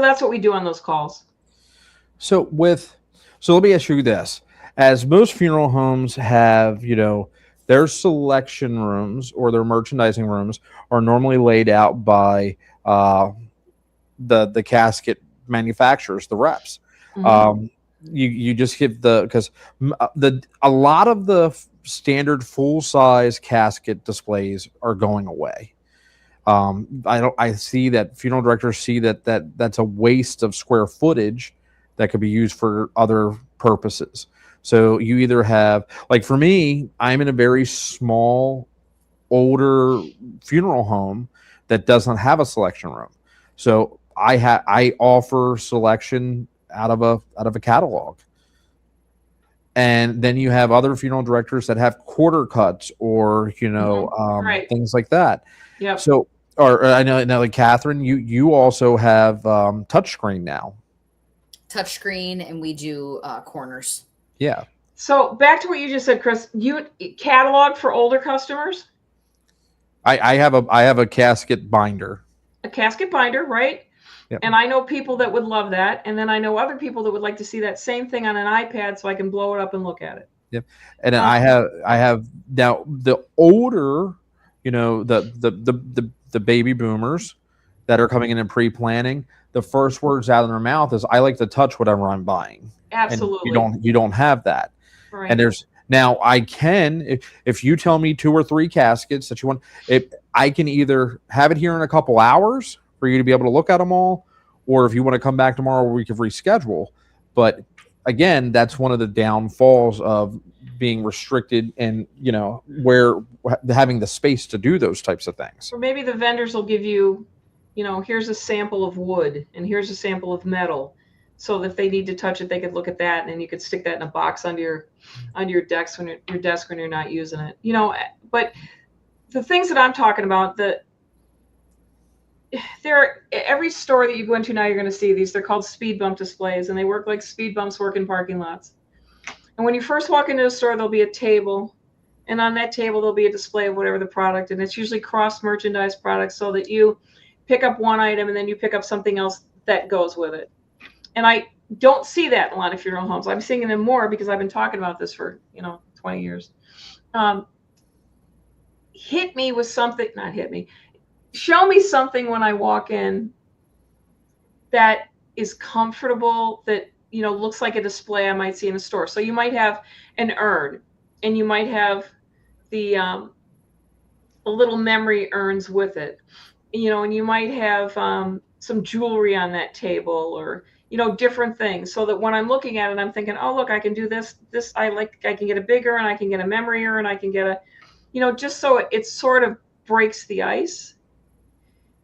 that's what we do on those calls. So let me ask you this: as most funeral homes have, their selection rooms or their merchandising rooms are normally laid out by the casket manufacturers, the reps. You just give because a lot of the standard full size casket displays are going away. I see that funeral directors see that's a waste of square footage that could be used for other purposes. So you either have, like for me, I'm in a very small, older funeral home that doesn't have a selection room. So I offer selection out of a catalog. And then you have other funeral directors that have quarter cuts or, Right. things like that. Yeah. So, or I know now, like Catherine, you also have touchscreen now. Touchscreen, and we do corners. Yeah. So back to what you just said, Chris, you catalog for older customers? I have a casket binder. A casket binder, right? Yep. And I know people that would love that. And then I know other people that would like to see that same thing on an iPad so I can blow it up and look at it. Yep. And then I have now the older, the baby boomers that are coming in and pre-planning, the first words out of their mouth is, I like to touch whatever I'm buying. Absolutely. And you don't have that. Right. And now I can, if you tell me 2 or 3 caskets that you want, I can either have it here in a couple hours for you to be able to look at them all, or if you want to come back tomorrow, we can reschedule. But again, that's one of the downfalls of being restricted and, where having the space to do those types of things. Or maybe the vendors will give you, here's a sample of wood and here's a sample of metal. So that if they need to touch it, they could look at that, and then you could stick that in a box under your desk when you're not using it. But the things that I'm talking about, every store that you go into now, you're going to see these. They're called speed bump displays, and they work like speed bumps work in parking lots. And when you first walk into a store, there'll be a table, and on that table there'll be a display of whatever the product, and it's usually cross merchandise products, so that you pick up one item and then you pick up something else that goes with it. And I don't see that in a lot of funeral homes. I'm seeing them more because I've been talking about this for 20 years. Hit me with something, not hit me. Show me something when I walk in that is comfortable, that looks like a display I might see in a store. So you might have an urn, and you might have the little memory urns with it, and you might have some jewelry on that table, or different things, so that when I'm looking at it, I'm thinking, oh, look, I can do this. I can get a big urn, I can get a memory urn, I can get a, just so it sort of breaks the ice.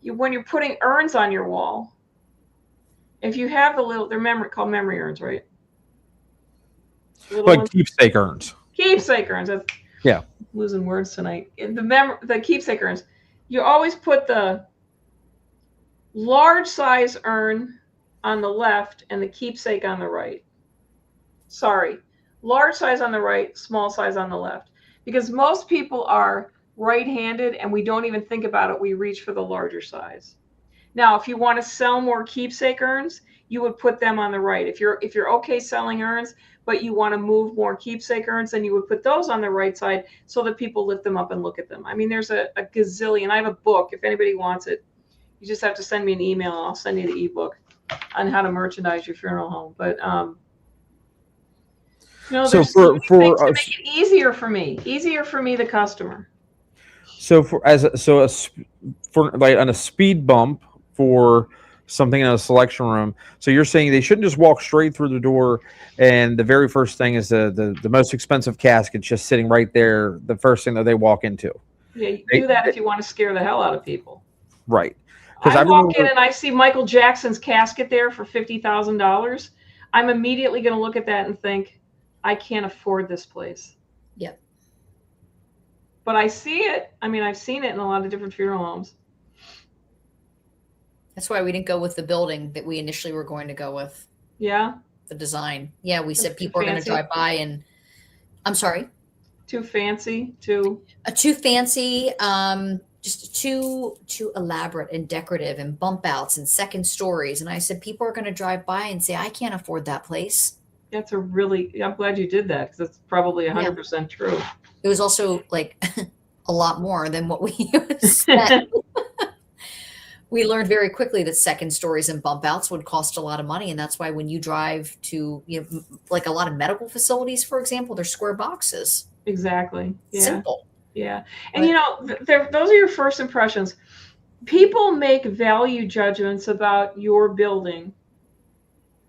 When you're putting urns on your wall, if you have they're called memory urns, right? Like keepsake urns. Keepsake urns. Yeah. Losing words tonight. The keepsake urns. You always put the large size urn on the left and the keepsake on the right. Sorry. Large size on the right, small size on the left. because most people are right-handed and we don't even think about it. We reach for the larger size. Now, if you want to sell more keepsake urns, you would put them on the right. If you're okay selling urns, but you want to move more keepsake urns, then you would put those on the right side so that people lift them up and look at them. I mean, there's a gazillion. I have a book. If anybody wants it, you just have to send me an email and I'll send you the ebook on how to merchandise your funeral home. But so there's things to make it easier for me, the customer. So for like on a speed bump for something in a selection room, so you're saying they shouldn't just walk straight through the door and the very first thing is the most expensive casket just sitting right there, the first thing that they walk into. Yeah, you do that if you want to scare the hell out of people. Right. I walk in and I see Michael Jackson's casket there for $50,000. I'm immediately going to look at that and think, I can't afford this place. Yep. But I see it. I mean, I've seen it in a lot of different funeral homes. That's why we didn't go with the building that we initially were going to go with. Yeah. The design. Yeah, we said people are going to drive by and I'm sorry. Too fancy, too fancy, just too elaborate and decorative and bump outs and second stories. And I said people are going to drive by and say, I can't afford that place. I'm glad you did that because that's probably 100% true. It was also like a lot more than what we spent. We learned very quickly that second stories and bump outs would cost a lot of money. And that's why when you drive to, like a lot of medical facilities, for example, they're square boxes. Exactly. Yeah. Simple. Yeah. And, those are your first impressions. People make value judgments about your building.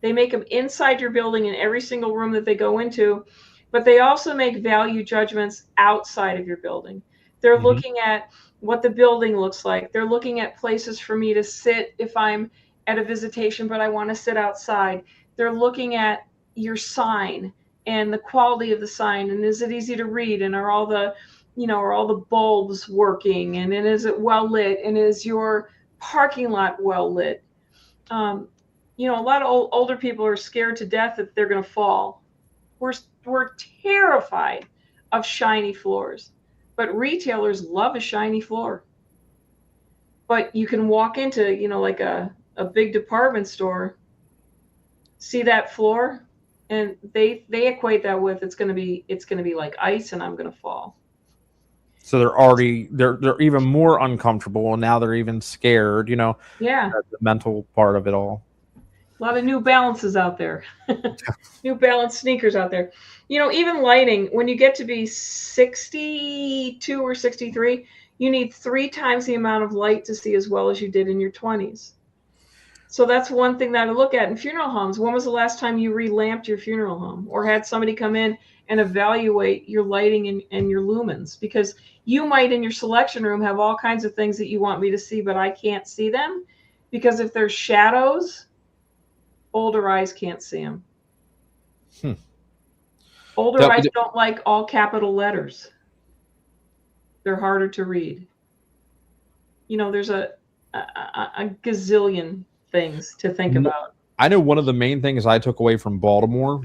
They make them inside your building in every single room that they go into, but they also make value judgments outside of your building. They're looking at what the building looks like. They're looking at places for me to sit if I'm at a visitation, but I want to sit outside. They're looking at your sign and the quality of the sign. And is it easy to read? And are all the bulbs working? And is it well lit? And is your parking lot well lit? A lot of older people are scared to death that they're going to fall. We're terrified of shiny floors. But retailers love a shiny floor. But you can walk into, like a big department store, see that floor, and they equate that with it's gonna be like ice and I'm gonna fall. So they're even more uncomfortable and now they're even scared, Yeah. The mental part of it all. A lot of New Balances out there. New Balance sneakers out there. Even lighting, when you get to be 62 or 63, you need 3 times the amount of light to see as well as you did in your 20s. So that's one thing that I look at in funeral homes. When was the last time you relamped your funeral home or had somebody come in and evaluate your lighting and your lumens? Because you might in your selection room have all kinds of things that you want me to see, but I can't see them because if there's shadows, older eyes can't see them. Older eyes don't like all capital letters. They're harder to read. There's a gazillion things to think about. I know one of the main things I took away from Baltimore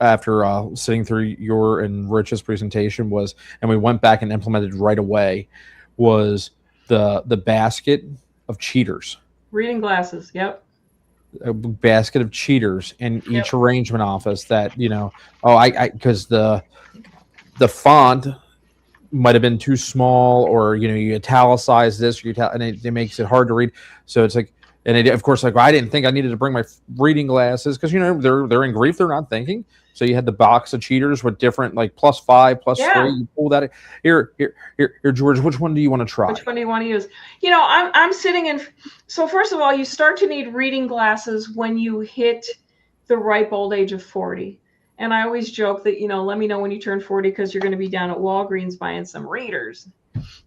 after sitting through your and Rich's presentation was, and we went back and implemented right away, was the basket of cheaters. Reading glasses, yep. A basket of cheaters in each arrangement office that, because the font might have been too small or, you italicize this and it makes it hard to read. So it's like, and of course, like I didn't think I needed to bring my reading glasses because, they're in grief. They're not thinking. So you had the box of cheaters with different like +5, +3. You pull that. Here, George, which one do you want to try? Which one do you want to use? I'm sitting in. So first of all, you start to need reading glasses when you hit the ripe old age of 40. And I always joke that, let me know when you turn 40 because you're going to be down at Walgreens buying some readers.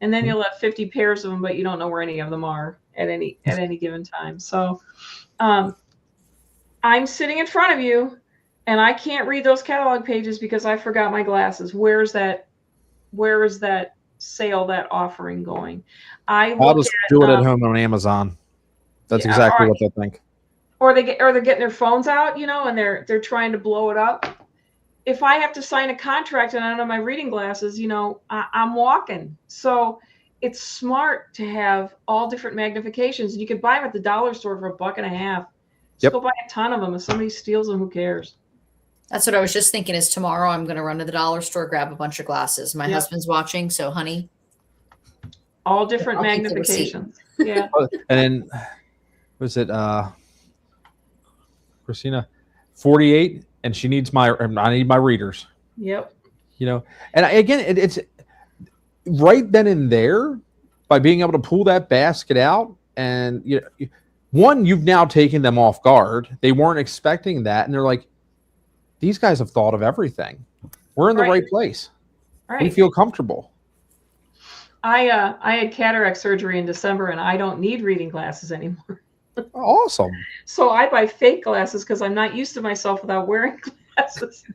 And then you'll have 50 pairs of them, but you don't know where any of them are at any given time. So I'm sitting in front of you and I can't read those catalog pages because I forgot my glasses. Where is that sale, that offering going? I'll just do it at home on Amazon. That's exactly what they'll think. Or they're getting their phones out, and they're trying to blow it up. if I have to sign a contract and I don't have my reading glasses, I'm walking. So it's smart to have all different magnifications. And you can buy them at the dollar store for $1.50. Just go buy a ton of them. If somebody steals them, who cares? That's what I was just thinking is tomorrow I'm going to run to the dollar store, grab a bunch of glasses. My husband's watching. So honey. All different magnifications. Yeah. And then was it Christina 48 and she needs I need my readers. Yep. And it's right then and there by being able to pull that basket out and you've now taken them off guard. They weren't expecting that and they're like, these guys have thought of everything. We're in the right place. Right. We feel comfortable. I had cataract surgery in December and I don't need reading glasses anymore. Awesome. So I buy fake glasses because I'm not used to myself without wearing glasses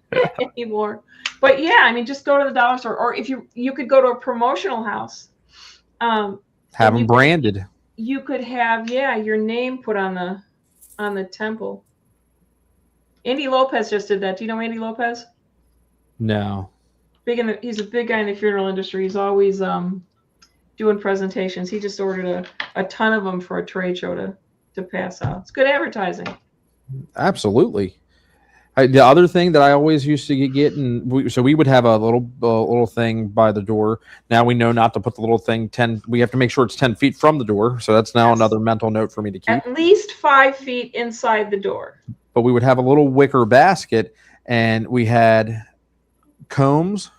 anymore. But just go to the dollar store, or if you could go to a promotional house. Have them branded. You could have your name put on the temple. Andy Lopez just did that. Do you know Andy Lopez? No. He's a big guy in the funeral industry. He's always doing presentations. He just ordered a ton of them for a trade show to pass out. It's good advertising. Absolutely. The other thing that I always used to get, we would have a little thing by the door. Now we know not to put the little thing 10. We have to make sure it's 10 feet from the door. So that's now another mental note for me to keep. At least 5 feet inside the door. But we would have a little wicker basket, and we had combs,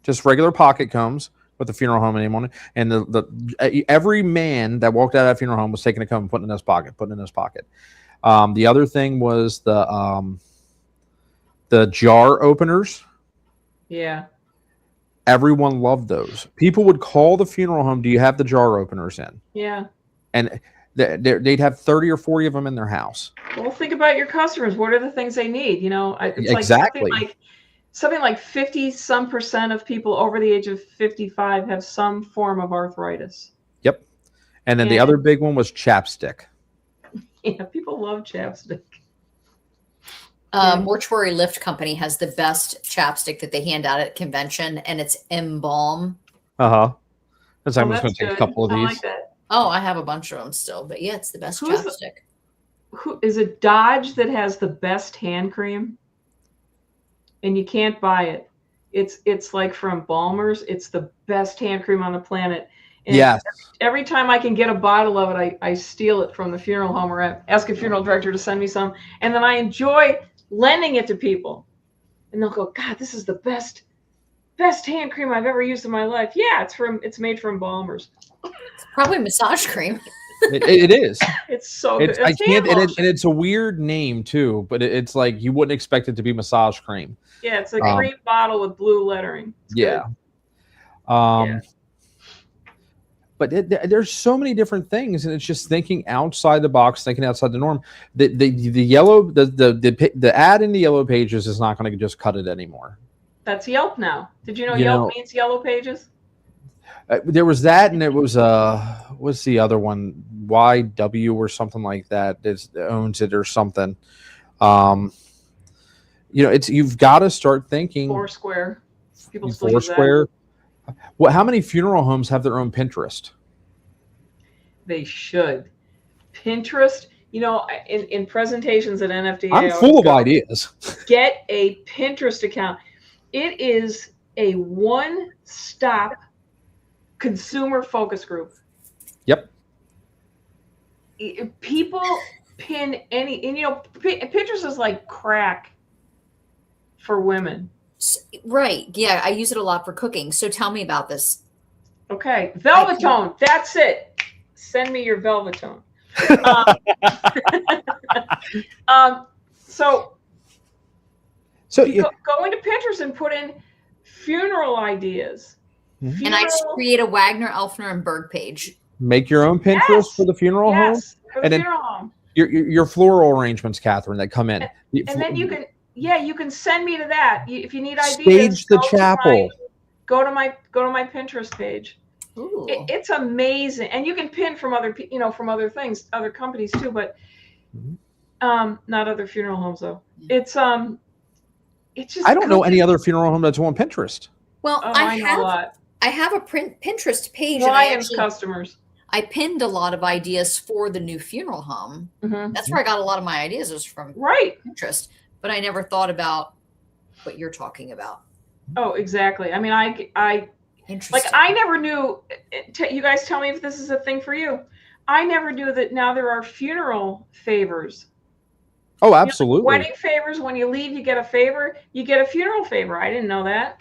just regular pocket combs with the funeral home name on it. And every man that walked out of that funeral home was taking a comb and putting it in his pocket. The other thing was the jar openers. Yeah. Everyone loved those. People would call the funeral home, do you have the jar openers in? Yeah. And they'd have 30 or 40 of them in their house. Well, think about your customers. What are the things they need? It's exactly. Something like 50% of people over the age of 55 have some form of arthritis. Yep. And then the other big one was chapstick. Yeah, people love chapstick. Mortuary Lift Company has the best chapstick that they hand out at convention, and it's Embalm. I'm just going to take a couple of these. Like that. Oh, I have a bunch of them still, but yeah, it's the best chapstick. Who is it? Dodge that has the best hand cream, and you can't buy it. It's like from Balmer's. It's the best hand cream on the planet. And yes. Every time I can get a bottle of it, I steal it from the funeral home or ask a funeral director to send me some, and then I enjoy lending it to people, and they'll go, "God, this is the best hand cream I've ever used in my life." Yeah, it's made from Balmer's. It's probably massage cream. It is. It's so good. I can't, and it's a weird name too, but it's like you wouldn't expect it to be massage cream. Yeah, it's a green bottle with blue lettering. It's yeah. Good. But there's so many different things, and it's just thinking outside the box, thinking outside the norm. The yellow, the ad in the yellow pages is not going to just cut it anymore. That's Yelp now. Did you know Yelp means yellow pages? There was that, and it was what's the other one? YW or something like that that owns it or something. You've got to start thinking. Foursquare. People still use Foursquare. Well, how many funeral homes have their own Pinterest? They should. Pinterest. In presentations at NFDA, I'm full of ideas. Get a Pinterest account. It is a one-stop consumer focus group. Yep. People pin any, and Pinterest is like crack for women. Right. Yeah, I use it a lot for cooking. So tell me about this. Okay. Velvetone. That's it. Send me your Velvetone. So you go into Pinterest and put in funeral ideas. Mm-hmm. And I just create a Wagner, Elfner, and Berg page. Make your own Pinterest for the funeral home. For the funeral home. Your floral arrangements, Catherine, that come in. And then you can send me to that if you need ideas. Stage the chapel. Go to my Pinterest page. Ooh. It's amazing, and you can pin from other from other things, other companies too, but not other funeral homes though. It's it's just I don't know any cookies. other funeral home that's on Pinterest. Well, Oh, I I know a lot. have a Pinterest page, and Ryan's customers. I pinned a lot of ideas for the new funeral home. Mhm. That's where I got a lot of my ideas, was from Right. Pinterest. But I never thought about what you're talking about. Oh, exactly. I mean, I Interesting. like, I never knew. You guys tell me if this is a thing for you. I never knew that now there are funeral favors. Oh, absolutely. Wedding favors. When you leave, you get a favor. You get a funeral favor. I didn't know that.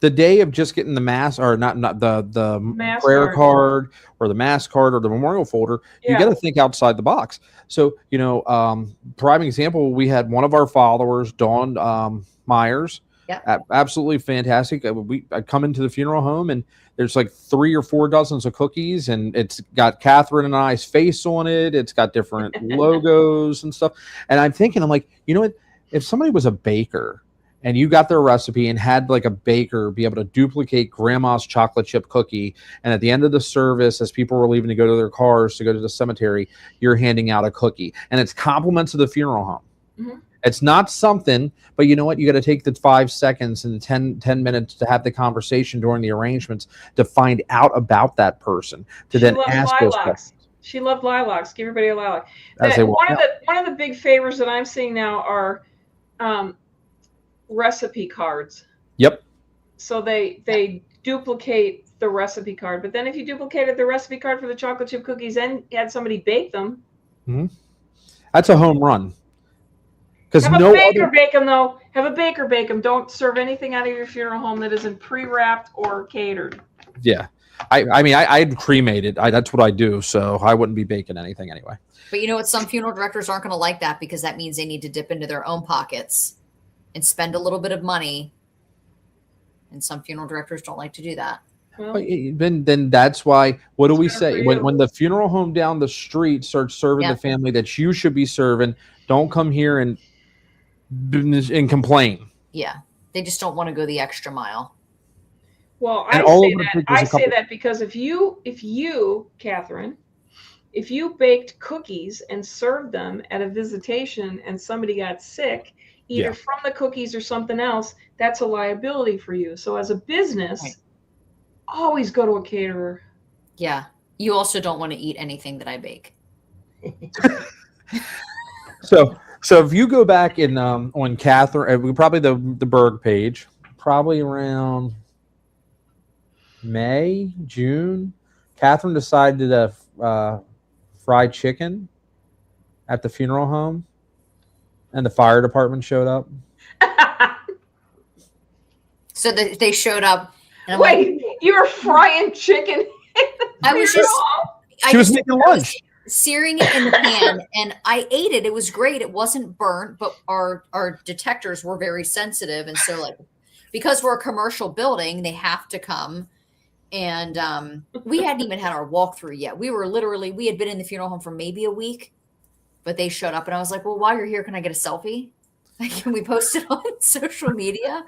The day of just getting the mass, or not the Mass prayer card. card or the mass card or the memorial folder, you Yeah. got to think outside the box. So, prime example, we had one of our followers, Dawn Myers. Yeah. Absolutely fantastic. I come into the funeral home and there's like 3 or 4 dozens of cookies, and it's got Catherine and I's face on it. It's got different logos and stuff. And I'm like, you know what? If somebody was a baker and you got their recipe and had like a baker be able to duplicate grandma's chocolate chip cookie, and at the end of the service, as people were leaving to go to their cars to go to the cemetery, you're handing out a cookie, and it's compliments of the funeral home. Mm-hmm. It's not something, but you know what? You got to take the 5 seconds and 10 minutes to have the conversation during the arrangements to find out about that person, to then ask those questions. She loved lilacs. Give everybody a lilac. One of the big favors that I'm seeing now are recipe cards. Yep. So they duplicate the recipe card, but then if you duplicated the recipe card for the chocolate chip cookies and had somebody bake them, that's a home run. Have a baker bake them, though. Have a baker bake them. Don't serve anything out of your funeral home that isn't pre-wrapped or catered. Yeah. I'd cremate it. That's what I do, so I wouldn't be baking anything anyway. But you know what? Some funeral directors aren't going to like that, because that means they need to dip into their own pockets and spend a little bit of money. And some funeral directors don't like to do that. Well, then that's why, what do we say? When the funeral home down the street starts serving the family that you should be serving, don't come here and complain. Yeah. They just don't want to go the extra mile. Well, I say that because if you, Catherine, if you baked cookies and served them at a visitation and somebody got sick, either from the cookies or something else, that's a liability for you. So as a business, always go to a caterer. Yeah. You also don't want to eat anything that I bake. So if you go back in on Catherine, probably the Berg page, probably around May, June, Catherine decided to fried chicken at the funeral home, and the fire department showed up. So they showed up. And Wait, you were frying chicken? She was making lunch. Searing it in the pan, and I ate it. It was great. It wasn't burnt, but our detectors were very sensitive, and so because we're a commercial building, they have to come. And we hadn't even had our walkthrough yet. We had been in the funeral home for maybe a week, but they showed up, and I was like, "Well, while you're here, can I get a selfie? Can we post it on social media?"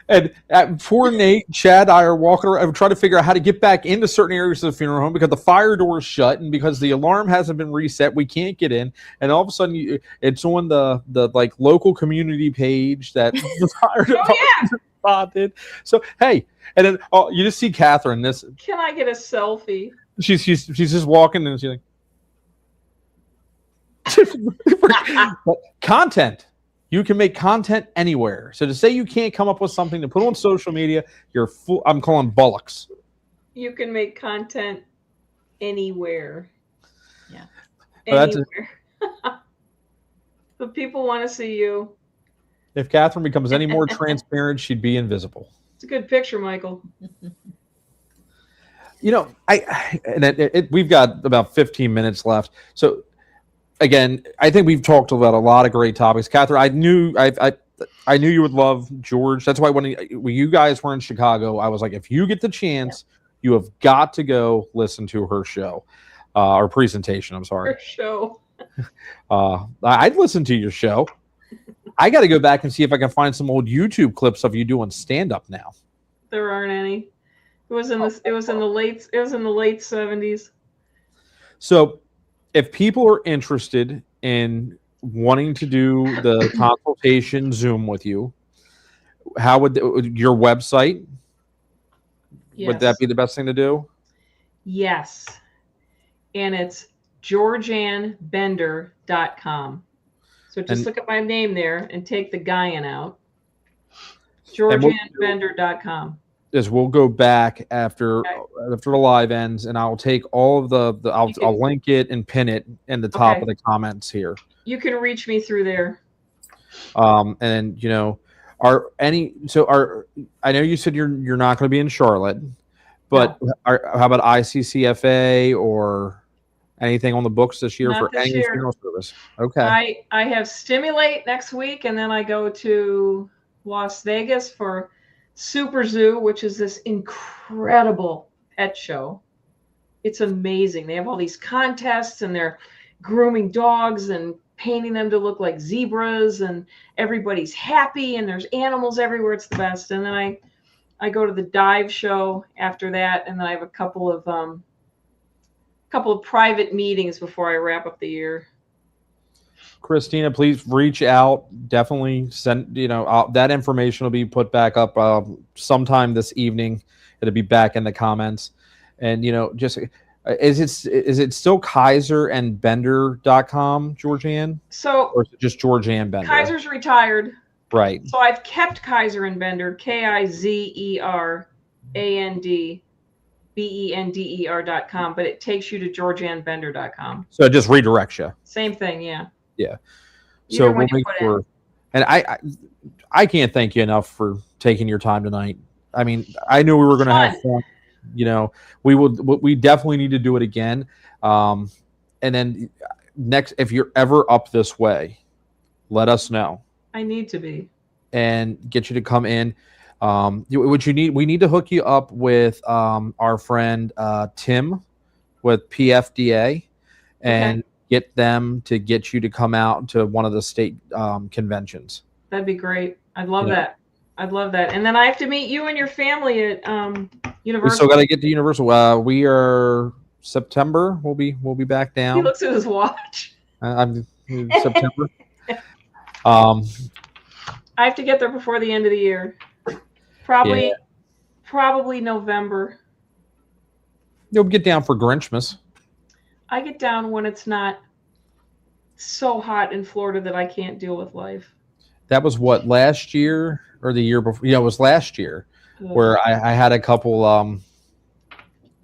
And poor Nate, Chad, I are walking around trying to figure out how to get back into certain areas of the funeral home because the fire door is shut, and because the alarm hasn't been reset, we can't get in. And all of a sudden, it's on the like local community page that the fire department responded. So hey, and then you just see Catherine. Can I get a selfie? She's just walking, and she's like, content. You can make content anywhere. So to say you can't come up with something to put on social media, you're full. I'm calling bullocks. You can make content anywhere. Yeah. Anywhere. But people want to see you. If Catherine becomes any more transparent, she'd be invisible. It's a good picture, Michael. We've got about 15 minutes left. So again, I think we've talked about a lot of great topics. Catherine, I knew you would love George. That's why when you guys were in Chicago, I was like, if you get the chance, you have got to go listen to her show, or presentation. I'm sorry. Her show. I'd listen to your show. I got to go back and see if I can find some old YouTube clips of you doing stand-up now. There aren't any. It was in the late 70s. So, if people are interested in wanting to do the consultation Zoom with you, how would your website? Yes. Would that be the best thing to do? Yes. And it's GeorganneBender.com. So just look at my name there and take the Guyan out. GeorganneBender.com. Is we'll go back after the live ends, and I'll take all of I'll link it and pin it in the top of the comments here. You can reach me through there. And I know you said you're not going to be in Charlotte, but how about ICCFA or anything on the books this year for any funeral service? Okay. I have Stimulate next week, and then I go to Las Vegas for Super Zoo, which is this incredible pet show. It's amazing. They have all these contests, and they're grooming dogs and painting them to look like zebras, and everybody's happy, and there's animals everywhere. It's the best. And then I go to the dive show after that, and then I have a couple of private meetings before I wrap up the year. Christina, please reach out. Definitely send, that information will be put back up sometime this evening. It'll be back in the comments. And, just is it still KaiserandBender.com, Georganne? So, or is it just Georganne Bender? Kaiser's retired. Right. So I've kept Kaiser and Bender, KaiserandBender.com, but it takes you to GeorganneBender.com. So it just redirects you. Same thing, yeah. Yeah. So we'll make sure. And I can't thank you enough for taking your time tonight. I mean, I knew we were going to have fun. We definitely need to do it again. And then next, if you're ever up this way, let us know. I need to be. And get you to come in. We need to hook you up with our friend Tim with PFDA and get them to get you to come out to one of the state conventions. That'd be great. I'd love that. I'd love that. And then I have to meet you and your family at Universal. We still got to get to Universal. We are September. We'll be back down. He looks at his watch. I'm September. I have to get there before the end of the year. Probably November. You'll get down for Grinchmas. I get down when it's not so hot in Florida that I can't deal with life. That was what, last year or the year before? Yeah, it was last year where I had a couple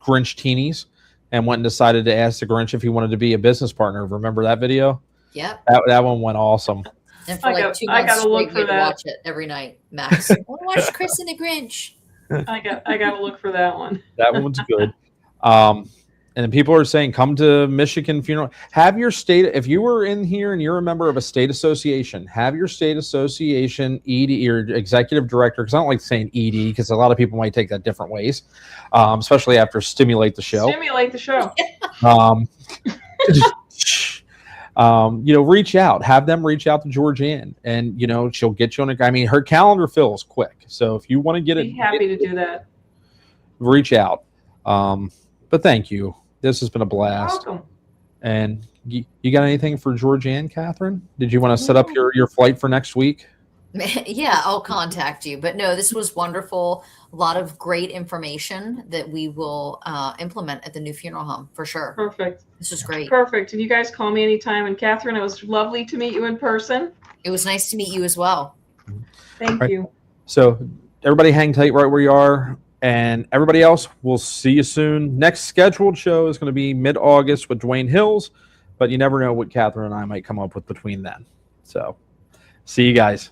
Grinch teenies and went and decided to ask the Grinch if he wanted to be a business partner. Remember that video? Yeah. That one went awesome. And for 2 months straight, we'd watch it every night. Max, I want to watch Chris and the Grinch. I got to look for that one. That one's good. And then people are saying, come to Michigan Funeral. Have your state, if you were in here and you're a member of a state association, have your state association ED, your executive director, because I don't like saying ED because a lot of people might take that different ways, especially after Stimulate the Show. Stimulate the Show. Reach out. Have them reach out to Georganne, and she'll get you on her calendar fills quick. So if you want to get it, happy to do that. Reach out. But thank you. This has been a blast. You're welcome. And you got anything for Georganne, Catherine? Did you want to set up your flight for next week? Yeah, I'll contact you. But no, this was wonderful. A lot of great information that we will implement at the new funeral home for sure. Perfect. This was great. Perfect. And you guys call me anytime. And Catherine, it was lovely to meet you in person. It was nice to meet you as well. Thank you. So everybody hang tight right where you are. And everybody else, we'll see you soon. Next scheduled show is going to be mid-August with Dwayne Hills, but you never know what Catherine and I might come up with between then. So see you guys.